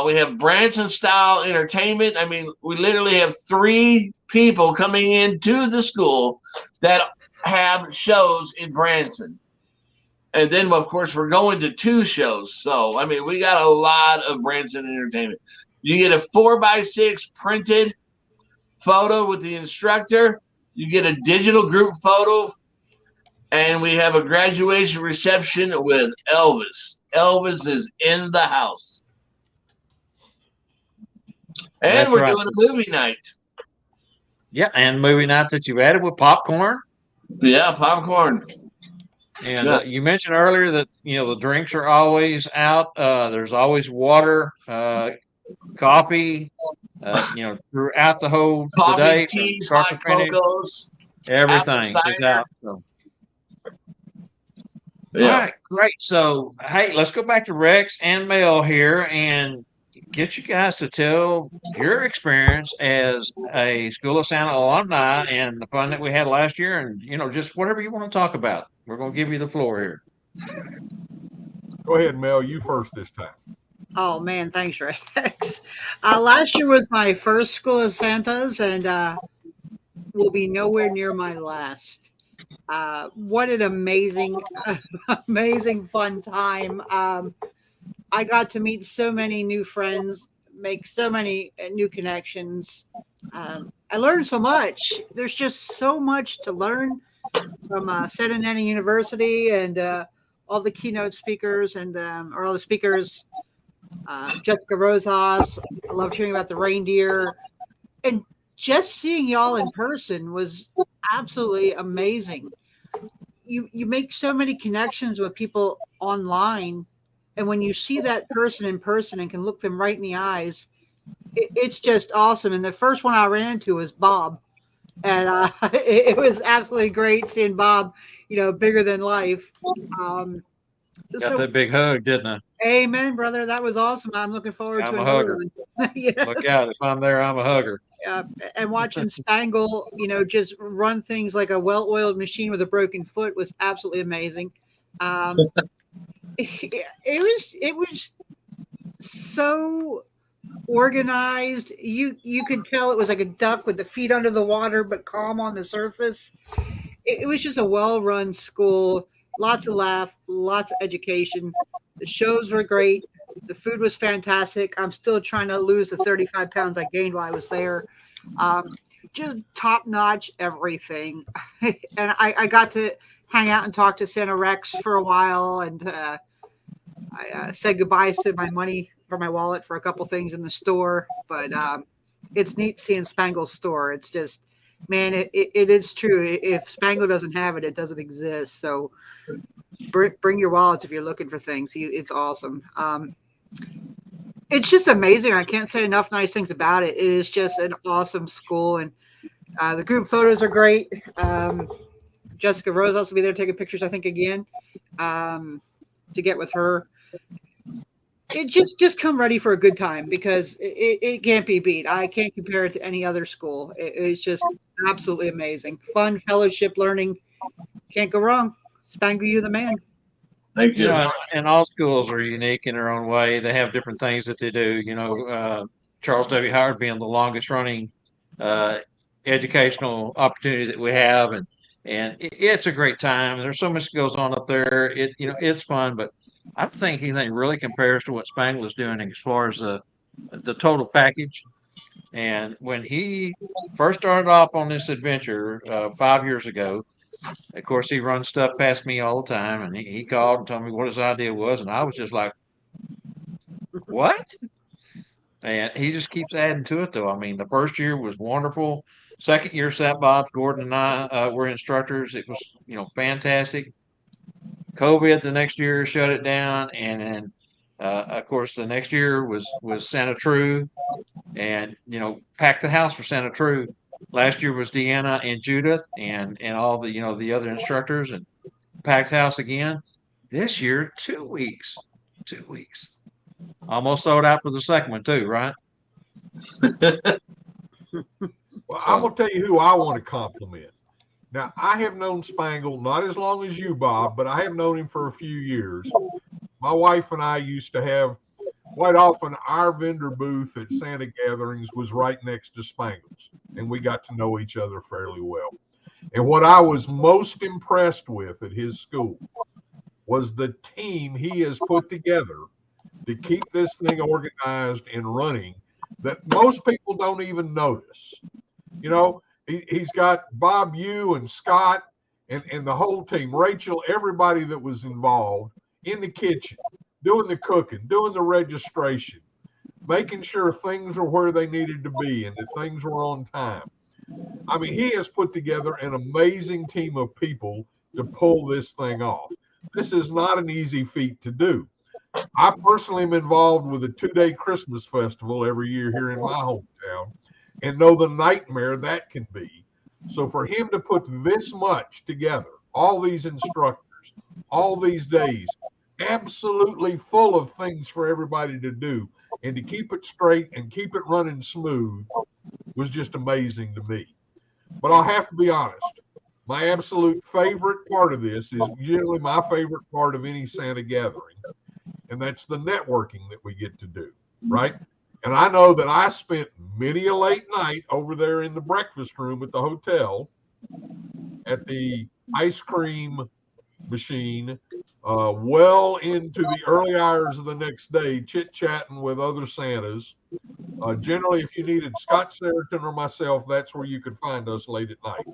We have Branson style entertainment. I mean, we literally have 3 people coming into the school that have shows in Branson. And then, of course, we're going to 2 shows. So, I mean, we got a lot of Branson entertainment. You get a 4x6 printed photo with the instructor. You get a digital group photo. And we have a graduation reception with Elvis. Elvis is in the house. And That's we're right. doing a movie night. Yeah, and movie nights that you've added with popcorn. Yeah, popcorn. And Yeah. you mentioned earlier that the drinks are always out. There's always water, coffee. Throughout the Coffee, day, from teas, start hot to finish, cocos, everything apple is cider. out. So. Yeah. All right, great. So, hey, let's go back to Rex and Mel here and get you guys to tell your experience as a School of Santa alumni and the fun that we had last year, and just whatever you want to talk about. We're going to give you the floor here. Go ahead, Mel. You first this time. Oh man, thanks, Rex. Last year was my first School of Santas, and will be nowhere near my last. What an amazing, amazing fun time. I got to meet so many new friends, make so many new connections. I learned so much. There's just so much to learn from Santa Ana University and all the keynote speakers or all the speakers. Jessica Rosas. I loved hearing about the reindeer. And just seeing y'all in person was absolutely amazing. You make so many connections with people online, and when you see that person in person and can look them right in the eyes, it's just awesome. And the first one I ran into was Bob, and it was absolutely great seeing Bob, bigger than life. Got that big hug, didn't I? Amen, brother. That was awesome. I'm looking forward to I'm a another hugger. one. Yes. Look out. If I'm there, I'm a hugger. And watching Spangle, just run things like a well-oiled machine with a broken foot was absolutely amazing. It was so organized. You could tell it was like a duck with the feet under the water, but calm on the surface. It was just a well-run school. Lots of laugh, lots of education. The shows were great. The food was fantastic. I'm still trying to lose the 35 pounds I gained while I was there. Just top-notch everything. And I got to hang out and talk to Santa Rex for a while, and I said goodbye to my money for my wallet for a couple things in the store. But it's neat seeing Spangle's store. It's just, man, it is true. If Spangle doesn't have it, it doesn't exist. So bring your wallets if you're looking for things. It's awesome. It's just amazing. I can't say enough nice things about it. It is just an awesome school, and the group photos are great. Jessica Rose also be there taking pictures, I think, again, to get with her. It just come ready for a good time, because it can't be beat. I can't compare it to any other school. It's just absolutely amazing. Fun, fellowship, learning. Can't go wrong. Spangle, you the man. Thank you. You know, and all schools are unique in their own way. They have different things that they do. You know, Charles W. Howard being the longest running educational opportunity that we have, and it's a great time. There's so much that goes on up there. It's fun, but I don't think anything really compares to what Spangle is doing as far as the total package. And when he first started off on this adventure 5 years ago, of course, he runs stuff past me all the time, and he called and told me what his idea was, and I was just like, "What?" And he just keeps adding to it, though. I mean, the first year was wonderful. Second year, Sat Bob, Gordon, and I were instructors. It was, fantastic. COVID the next year shut it down, and then, of course, the next year was Santa True, and packed the house for Santa True. Last year was Deanna and Judith, and all the the other instructors, and packed house again. This year, 2 weeks, 2 weeks. Almost sold out for the second one too, right? Well, I'm gonna tell you who I want to compliment. Now, I have known Spangle not as long as you, Bob, but I have known him for a few years. My wife and I used to have, quite often, our vendor booth at Santa gatherings was right next to Spangle's, and we got to know each other fairly well. And what I was most impressed with at his school was the team he has put together to keep this thing organized and running that most people don't even notice. He's got Bob, you, and Scott, and the whole team, Rachel, everybody that was involved in the kitchen, doing the cooking, doing the registration, making sure things are where they needed to be and that things were on time. I mean, he has put together an amazing team of people to pull this thing off. This is not an easy feat to do. I personally am involved with a 2-day Christmas festival every year here in my hometown, and know the nightmare that can be. So for him to put this much together, all these instructors, all these days, absolutely full of things for everybody to do, and to keep it straight and keep it running smooth, was just amazing to me. But I'll have to be honest, my absolute favorite part of this is generally my favorite part of any Santa gathering, and that's the networking that we get to do, right? And I know that I spent many a late night over there in the breakfast room at the hotel at the ice cream machine, well into the early hours of the next day, chit-chatting with other Santas. Generally, if you needed Scott Seriton or myself, that's where you could find us late at night,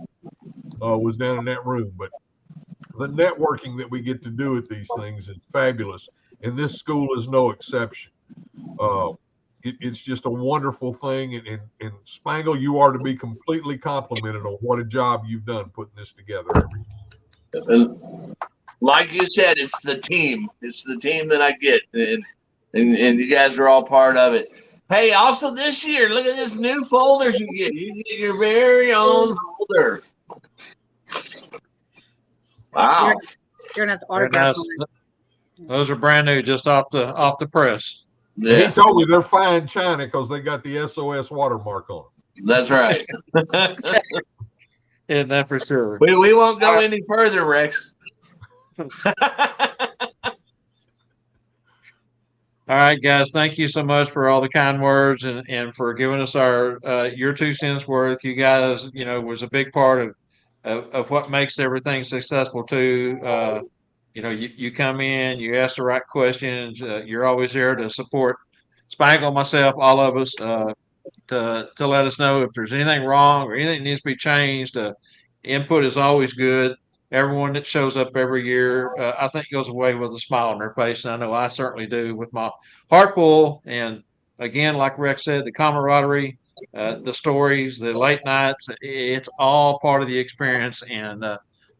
was down in that room. But the networking that we get to do at these things is fabulous, and this school is no exception. It's just a wonderful thing, and Spangle, you are to be completely complimented on what a job you've done putting this together every year. And like you said, it's the team. It's the team that I get, and you guys are all part of it. Hey, also this year, look at this new folders you get. You get your very own folder. Wow. You're gonna have to autograph them. Those are brand new, just off the press. Yeah. He told me they're fine china because they got the SOS watermark on them. That's right. Isn't that for sure? We won't go any further, Rex. All right, guys. Thank you so much for all the kind words and for giving us your 2 cents worth. You guys, was a big part of what makes everything successful too. You come in, you ask the right questions. You're always there to support Spangle, myself, all of us, to let us know if there's anything wrong or anything that needs to be changed. Input is always good. Everyone that shows up every year, I think, goes away with a smile on their face, and I know I certainly do, with my heart full. And again, like Rex said, the camaraderie, the stories, the late nights, it's all part of the experience. And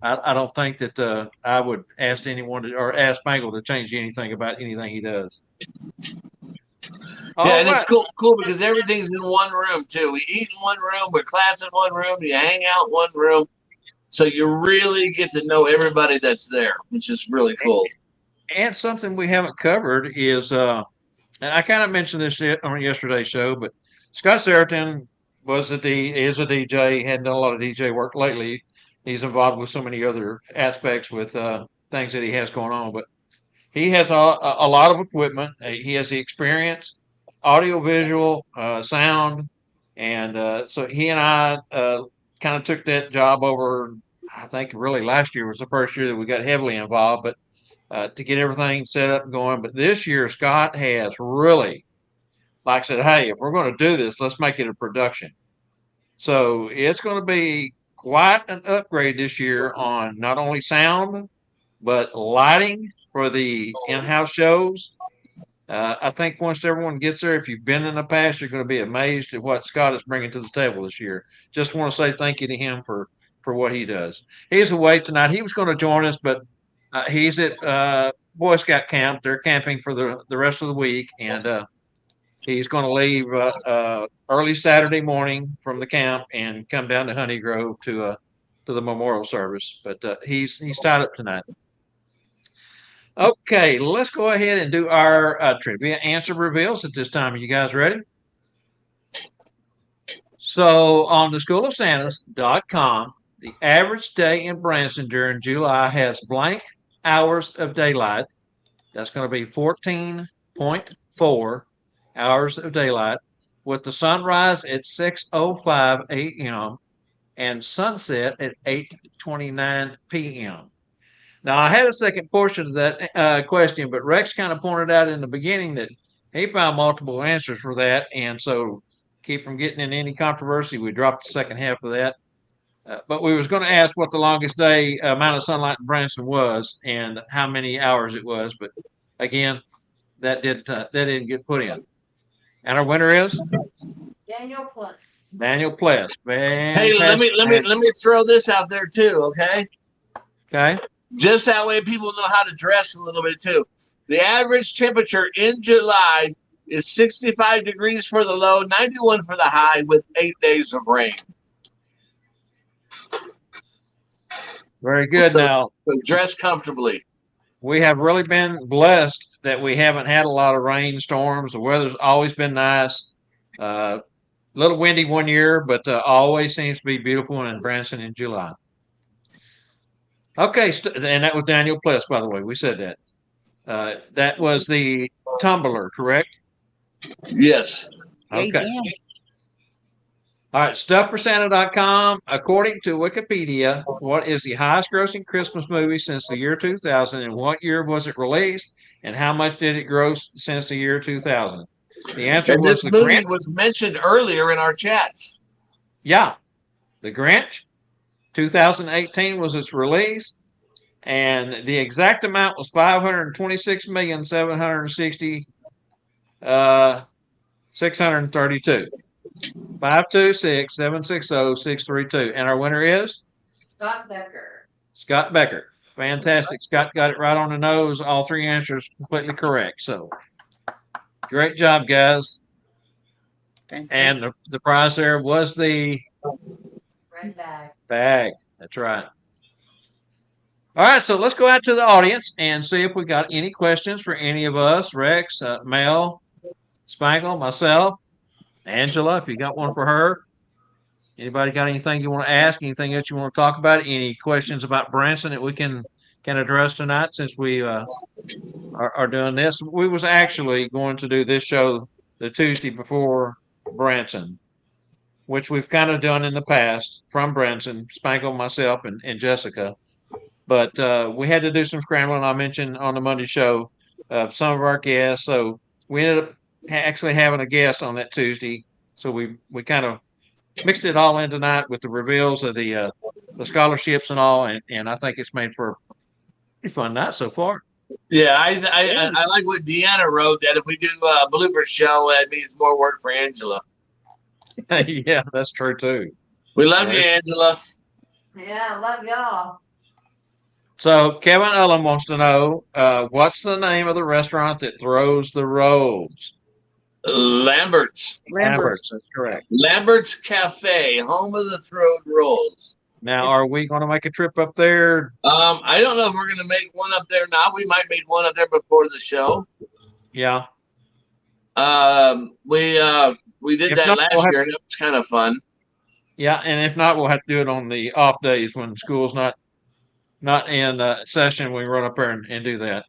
I don't think that I would ask anyone to, or ask Spangle to change anything about anything he does. Yeah, All and it's right. cool because everything's in one room too. We eat in one room, we're class in one room, you hang out in one room. So you really get to know everybody that's there, which is really cool. And something we haven't covered is, and I kind of mentioned this on yesterday's show, but Scott Seraton is a DJ, hadn't done a lot of DJ work lately. He's involved with so many other aspects with things that he has going on, but he has a lot of equipment. He has the experience, audio, visual, sound, and so he and I kind of took that job over. I think really last year was the first year that we got heavily involved, but to get everything set up and going. But this year, Scott has really, like I said, hey, if we're going to do this, let's make it a production. So it's going to be quite an upgrade this year on not only sound, but lighting for the in-house shows. I think once everyone gets there, if you've been in the past, you're going to be amazed at what Scott is bringing to the table this year. Just want to say thank you to him for what he does. He's away tonight. He was going to join us, but he's at Boy Scout camp. They're camping for the rest of the week, and he's going to leave early Saturday morning from the camp and come down to Honey Grove to the memorial service. But he's tied up tonight. Okay, let's go ahead and do our trivia answer reveals at this time. Are you guys ready? So on the schoolofsantas.com, the average day in Branson during July has blank hours of daylight. That's going to be 14.4 hours of daylight, with the sunrise at 6:05 a.m. and sunset at 8:29 p.m. Now, I had a second portion of that question, but Rex kind of pointed out in the beginning that he found multiple answers for that. And so, keep from getting in any controversy, we dropped the second half of that. But we was going to ask what the longest day amount of sunlight in Branson was and how many hours it was. But again, that didn't get put in. And our winner is Daniel Plus. Daniel Pless. Hey, let me throw this out there too, okay? Okay. Just that way people know how to dress a little bit too. The average temperature in July is 65 degrees for the low, 91 for the high, with 8 days of rain. Very good. So dress comfortably. We have really been blessed that we haven't had a lot of rainstorms. The weather's always been nice. A little windy one year, but always seems to be beautiful in Branson in July. Okay, and that was Daniel Pless, by the way. We said that. That was the tumbler, correct? Yes. Okay. All right, StuffForSanta.com. According to Wikipedia, what is the highest grossing Christmas movie since the year 2000, and what year was it released, and how much did it gross since the year 2000? The answer was The movie was mentioned earlier in our chats. Yeah, The Grinch. 2018 was its release, and the exact amount was $526,760,632. 526-760-632. And our winner is Scott Becker. Scott Becker. Fantastic. Scott got it right on the nose. All three answers completely correct. So great job, guys. Fantastic. And the prize there was the red bag. That's right. All right, so let's go out to the audience and see if we got any questions for any of us. Rex, Mel, Spangle, myself, Angela, if you got one for her. Anybody got anything you want to ask? Anything that you want to talk about? Any questions about Branson that we can address tonight since we are doing this? We was actually going to do this show the Tuesday before Branson, which we've kind of done in the past from Branson, Spangle, myself, and Jessica. But we had to do some scrambling. I mentioned on the Monday show some of our guests. So we ended up actually having a guest on that Tuesday. So we kind of mixed it all in tonight with the reveals of the scholarships and all. And I think it's made for a pretty fun night so far. Yeah, I like what Deanna wrote, that if we do a blooper show, that means more work for Angela. Yeah, that's true too. We love you, Angela. Yeah, I love y'all. So Kevin Ullum wants to know what's the name of the restaurant that throws the rolls? Lambert's. Lambert's. That's correct. Lambert's Cafe, home of the throwed rolls. Now, are we going to make a trip up there? I don't know if we're going to make one up there now. We might make one up there before the show. Yeah. We did If that not, last we'll have- year, and it was kind of fun. Yeah, and if not, we'll have to do it on the off days when school's not in session. We run up there and do that.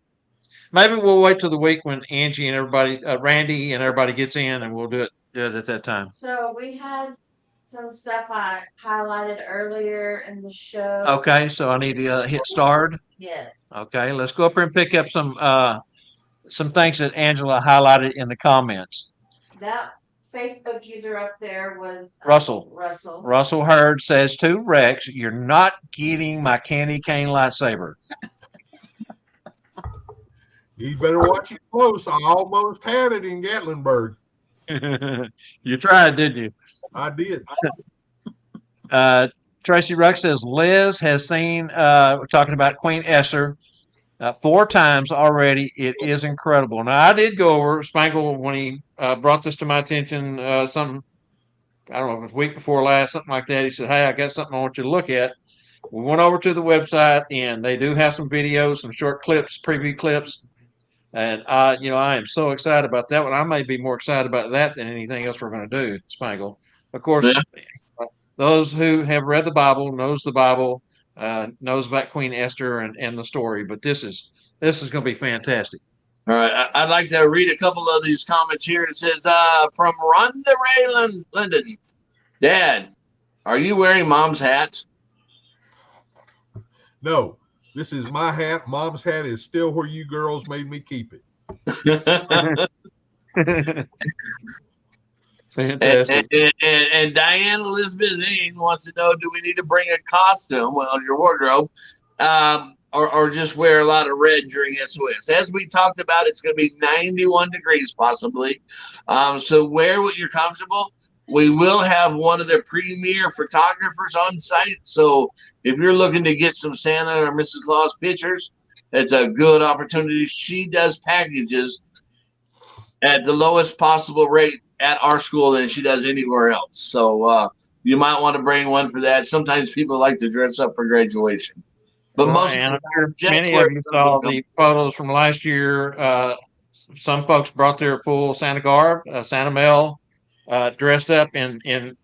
Maybe we'll wait till the week when Angie and everybody, Randy and everybody gets in, and we'll do it at that time. So we had some stuff I highlighted earlier in the show. Okay, so I need to hit start. Yes. Okay, let's go up here and pick up some things that Angela highlighted in the comments. That Facebook user up there was Russell. Russell. Russell Hurd says to Rex, "You're not getting my candy cane lightsaber." You better watch it close. I almost had it in Gatlinburg. You tried, didn't you? I did. Tracy Ruck says Liz has seen, we're talking about Queen Esther, 4 times already. It is incredible. Now, I did go over Spangle when he brought this to my attention, something, I don't know if it was week before last, something like that. He said, "Hey, I got something I want you to look at." We went over to the website, and they do have some videos, some short clips, preview clips. And I am so excited about that one. I may be more excited about that than anything else we're going to do, Spangle. Of course, those who have read the Bible knows knows about Queen Esther and the story. But this is going to be fantastic. All right, I'd like to read a couple of these comments here. It says, from Rhonda Ray Linden, "Dad, are you wearing Mom's hat?" No, this is my hat. Mom's hat is still where you girls made me keep it. Fantastic. And Diane Elizabeth Zane wants to know, do we need to bring a costume, your wardrobe, or just wear a lot of red during SOS? As we talked about, it's going to be 91 degrees possibly. So wear what you're comfortable. We will have one of the premier photographers on site. So if you're looking to get some Santa or Mrs. Claus pictures, it's a good opportunity. She does packages at the lowest possible rate at our school than she does anywhere else. So you might want to bring one for that. Sometimes people like to dress up for graduation. But most and of the time, many of you saw the photos from last year. Some folks brought their full Santa garb. Santa Mel dressed up in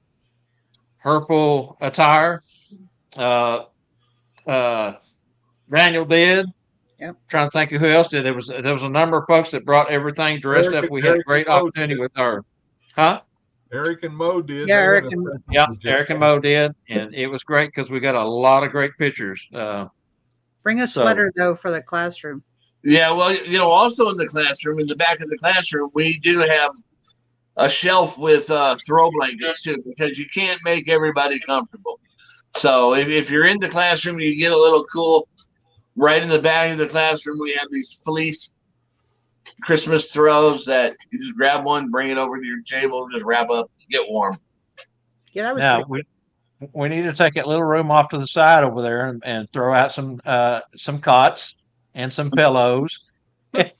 purple attire. Daniel did. Yep. Trying to think of who else did. There was a number of folks that brought everything dressed up. We had a great opportunity with her. Huh? Eric and Mo did. Yeah, Eric and Mo did, and it was great because we got a lot of great pictures. Bring a sweater though for the classroom. Yeah, well, also in the classroom, in the back of the classroom, we do have a shelf with throw blankets too, because you can't make everybody comfortable. So if you're in the classroom, you get a little cool. Right in the back of the classroom, we have these fleece Christmas throws that you just grab one, bring it over to your table, just wrap up, get warm. Yeah, that was now we need to take that little room off to the side over there and throw out some cots and some pillows. Because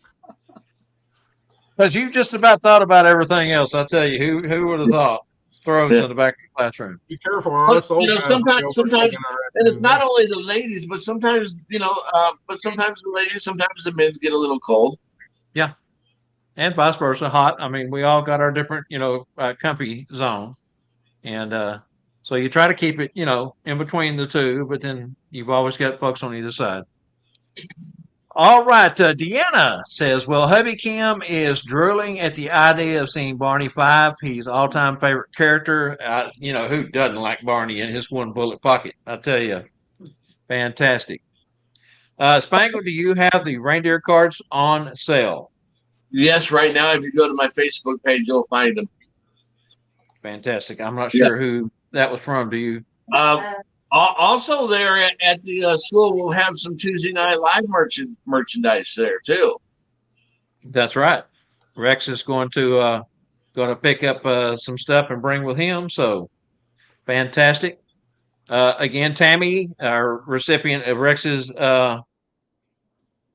you just about thought about everything else. I tell you, who would have thought throws in the back of the classroom? Be careful, or us old guys sometimes, will and it's not only the ladies, but sometimes sometimes the ladies, sometimes the men get a little cold. Yeah, and vice versa, hot. I mean, we all got our different, comfy zone, and so you try to keep it, in between the two, but then you've always got folks on either side. All right, Deanna says, well, hubby Kim is drooling at the idea of seeing Barney Fife. He's all-time favorite character. Who doesn't like Barney in his one bullet pocket? I tell you, fantastic. Spangle, do you have the reindeer cards on sale? Yes, right now, if you go to my Facebook page, you'll find them. Fantastic. I'm not sure who that was from. Do you? Also, there at the school, we'll have some Tuesday Night Live merchandise there too. That's right. Rex is going to pick up some stuff and bring with him. So fantastic. Again, Tammy, our recipient of Rex's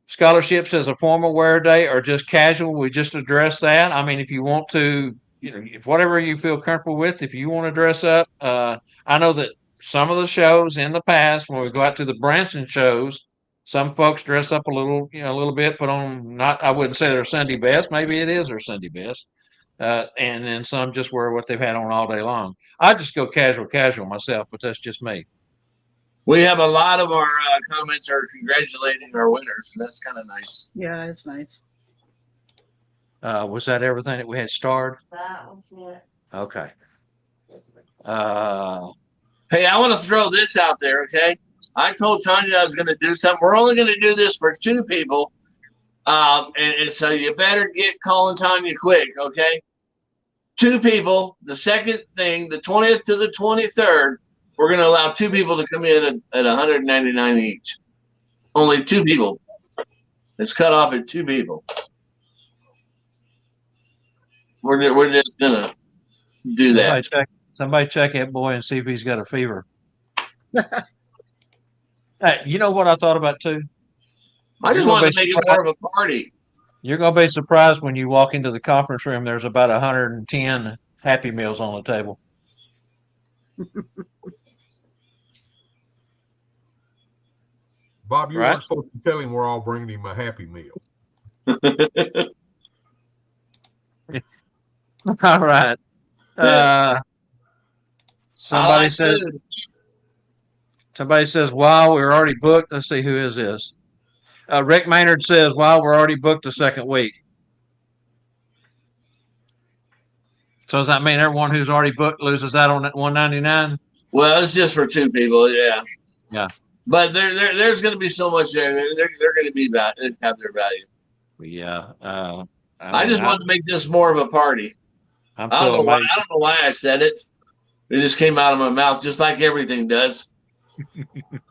scholarships as a formal wear day or just casual, we just addressed that. I mean, if you want to, if whatever you feel comfortable with, if you want to dress up, I know that some of the shows in the past, when we go out to the Branson shows, some folks dress up a little, a little bit, put on I wouldn't say their Sunday best. Maybe it is their Sunday best. And then some just wear what they've had on all day long. I just go casual myself, but that's just me. We have a lot of our comments are congratulating our winners. So that's kind of nice. Yeah, it's nice. Was that everything that we had starred? That was it. Okay. Hey, I want to throw this out there, okay? I told Tanya I was going to do something. We're only going to do this for 2 people. And so you better get calling Tanya quick, okay? 2 people. The second thing, the 20th to the 23rd, we're going to allow 2 people to come in at $199 each. Only 2 people. It's cut off at 2 people. We're just going to do that. Somebody check that boy and see if he's got a fever. Hey, you know what I thought about too? I just wanted to make it more of a party. You're going to be surprised when you walk into the conference room. There's about 110 Happy Meals on the table. Bob, you weren't supposed to tell him we're all bringing him a Happy Meal. All right. Somebody says, wow, we're already booked. Let's see, who is this? Rick Maynard says, wow, we're already booked the second week. So does that mean everyone who's already booked loses out on that $199? Well, it's just for 2 people. Yeah. Yeah. But there's going to be so much there. They're going to be have their value. Yeah. I just wanted to make this more of a party. I don't know why I said it. It just came out of my mouth, just like everything does.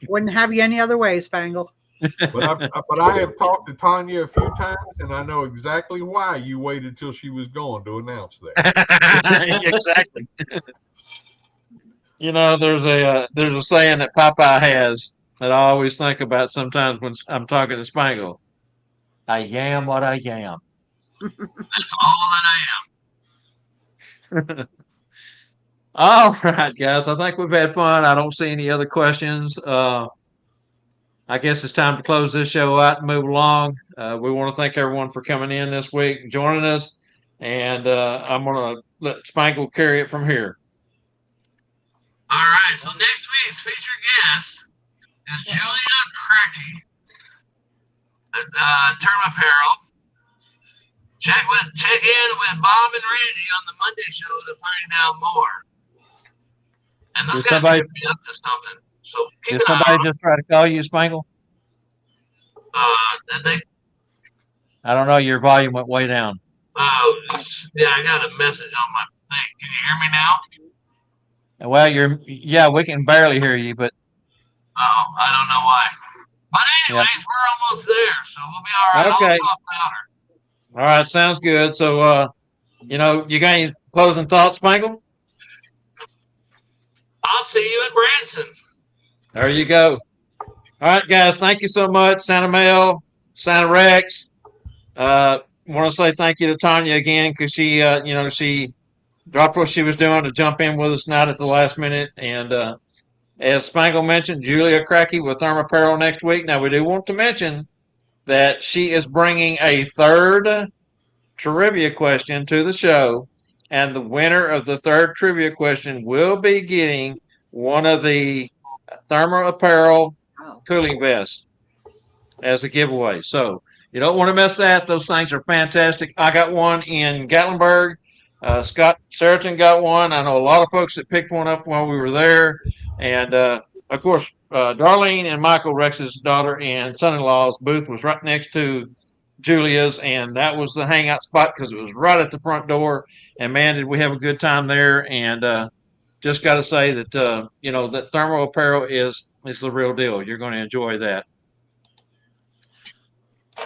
Wouldn't have you any other way, Spangle. But I have talked to Tanya a few times, and I know exactly why you waited till she was gone to announce that. Exactly. There's a saying that Popeye has that I always think about sometimes when I'm talking to Spangle. I am what I am. That's all that I am. All right, guys. I think we've had fun. I don't see any other questions. I guess it's time to close this show out and move along. We want to thank everyone for coming in this week and joining us. And I'm going to let Spangle carry it from here. All right. So next week's featured guest is Julia Cracky, Term Apparel. Check in with Bob and Randy on the Monday show to find out more. And those guys are be up to something. So did somebody just try to call you, Spangle? Did they? I don't know. Your volume went way down. Yeah, I got a message on my thing. Can you hear me now? Well, we can barely hear you, but. Oh, I don't know why. But anyways, we're almost there, so we'll be all right. Okay. I'll talk louder. All right, sounds good. So, you got any closing thoughts, Spangle? I'll see you at Branson. There you go. All right, guys. Thank you so much, Santa Mel, Santa Rex. Want to say thank you to Tanya again because she, she dropped what she was doing to jump in with us not at the last minute. And as Spangle mentioned, Julia Cracky with Therm Apparel next week. Now, we do want to mention that she is bringing a 3rd trivia question to the show. And the winner of the 3rd trivia question will be getting one of the Therm Apparel cooling vests as a giveaway. So you don't want to miss that. Those things are fantastic. I got one in Gatlinburg. Scott Seriton got one. I know a lot of folks that picked one up while we were there. And, of course, Darlene and Michael, Rex's daughter and son-in-law's booth was right next to Julia's, and that was the hangout spot because it was right at the front door. And man, did we have a good time there! And just got to say that that Thermal Apparel is the real deal. You're going to enjoy that.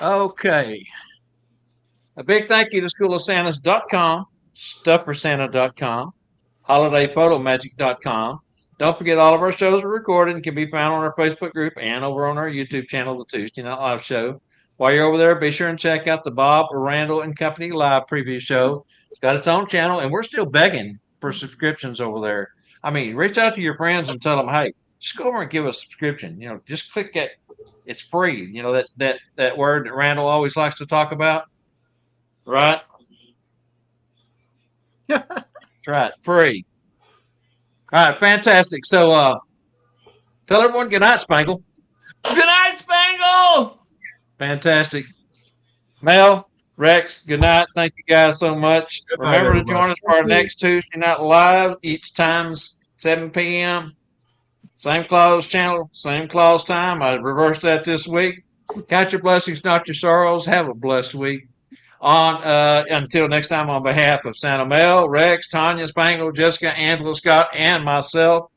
Okay, a big thank you to SchoolofSantas.com, StuffForSanta.com, HolidayPhotoMagic.com, Don't forget, all of our shows are recorded and can be found on our Facebook group and over on our YouTube channel, The Tuesday Night Live Show. While you're over there, be sure and check out the Bob Randall and Company live preview show. It's got its own channel, and we're still begging for subscriptions over there. I mean, reach out to your friends and tell them, hey, just go over and give us a subscription. You know, just click it. It's free. You know, that word that Randall always likes to talk about, right? That's right, free. All right, fantastic. So tell everyone good night, Spangle. Good night, Spangle. Fantastic. Mel, Rex, good night. Thank you guys so much. Good night, Remember to join everybody. us for our next Tuesday Night Live, each time's 7 p.m. Same Claus channel, same Claus time. I reversed that this week. Count your blessings, not your sorrows. Have a blessed week. Until next time, on behalf of Santa Mel, Rex, Tanya, Spangle, Jessica, Angela, Scott, and myself,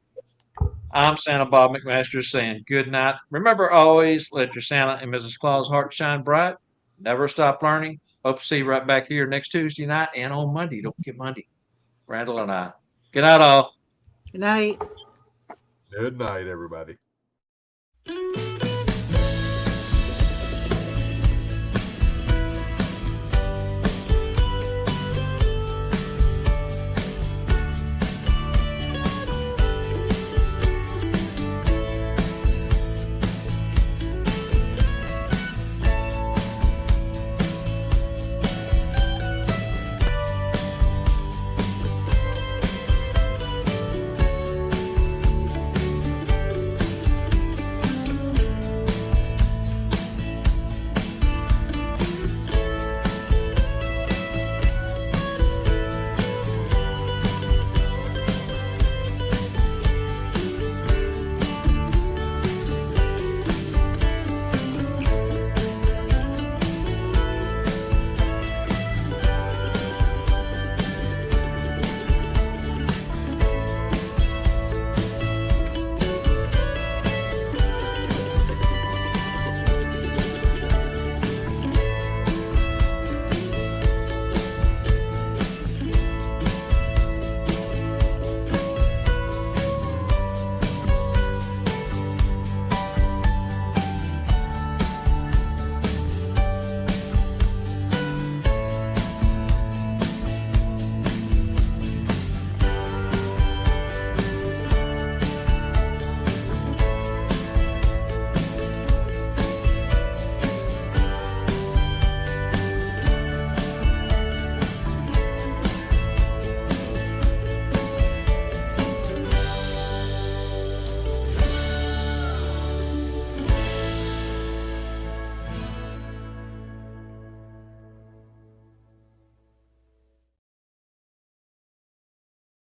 I'm Santa Bob McMaster saying good night. Remember, always let your Santa and Mrs. Claus heart shine bright. Never stop learning. Hope to see you right back here next Tuesday night and on Monday. Don't forget Monday. Randall and I. Good night, all. Good night. Good night, everybody.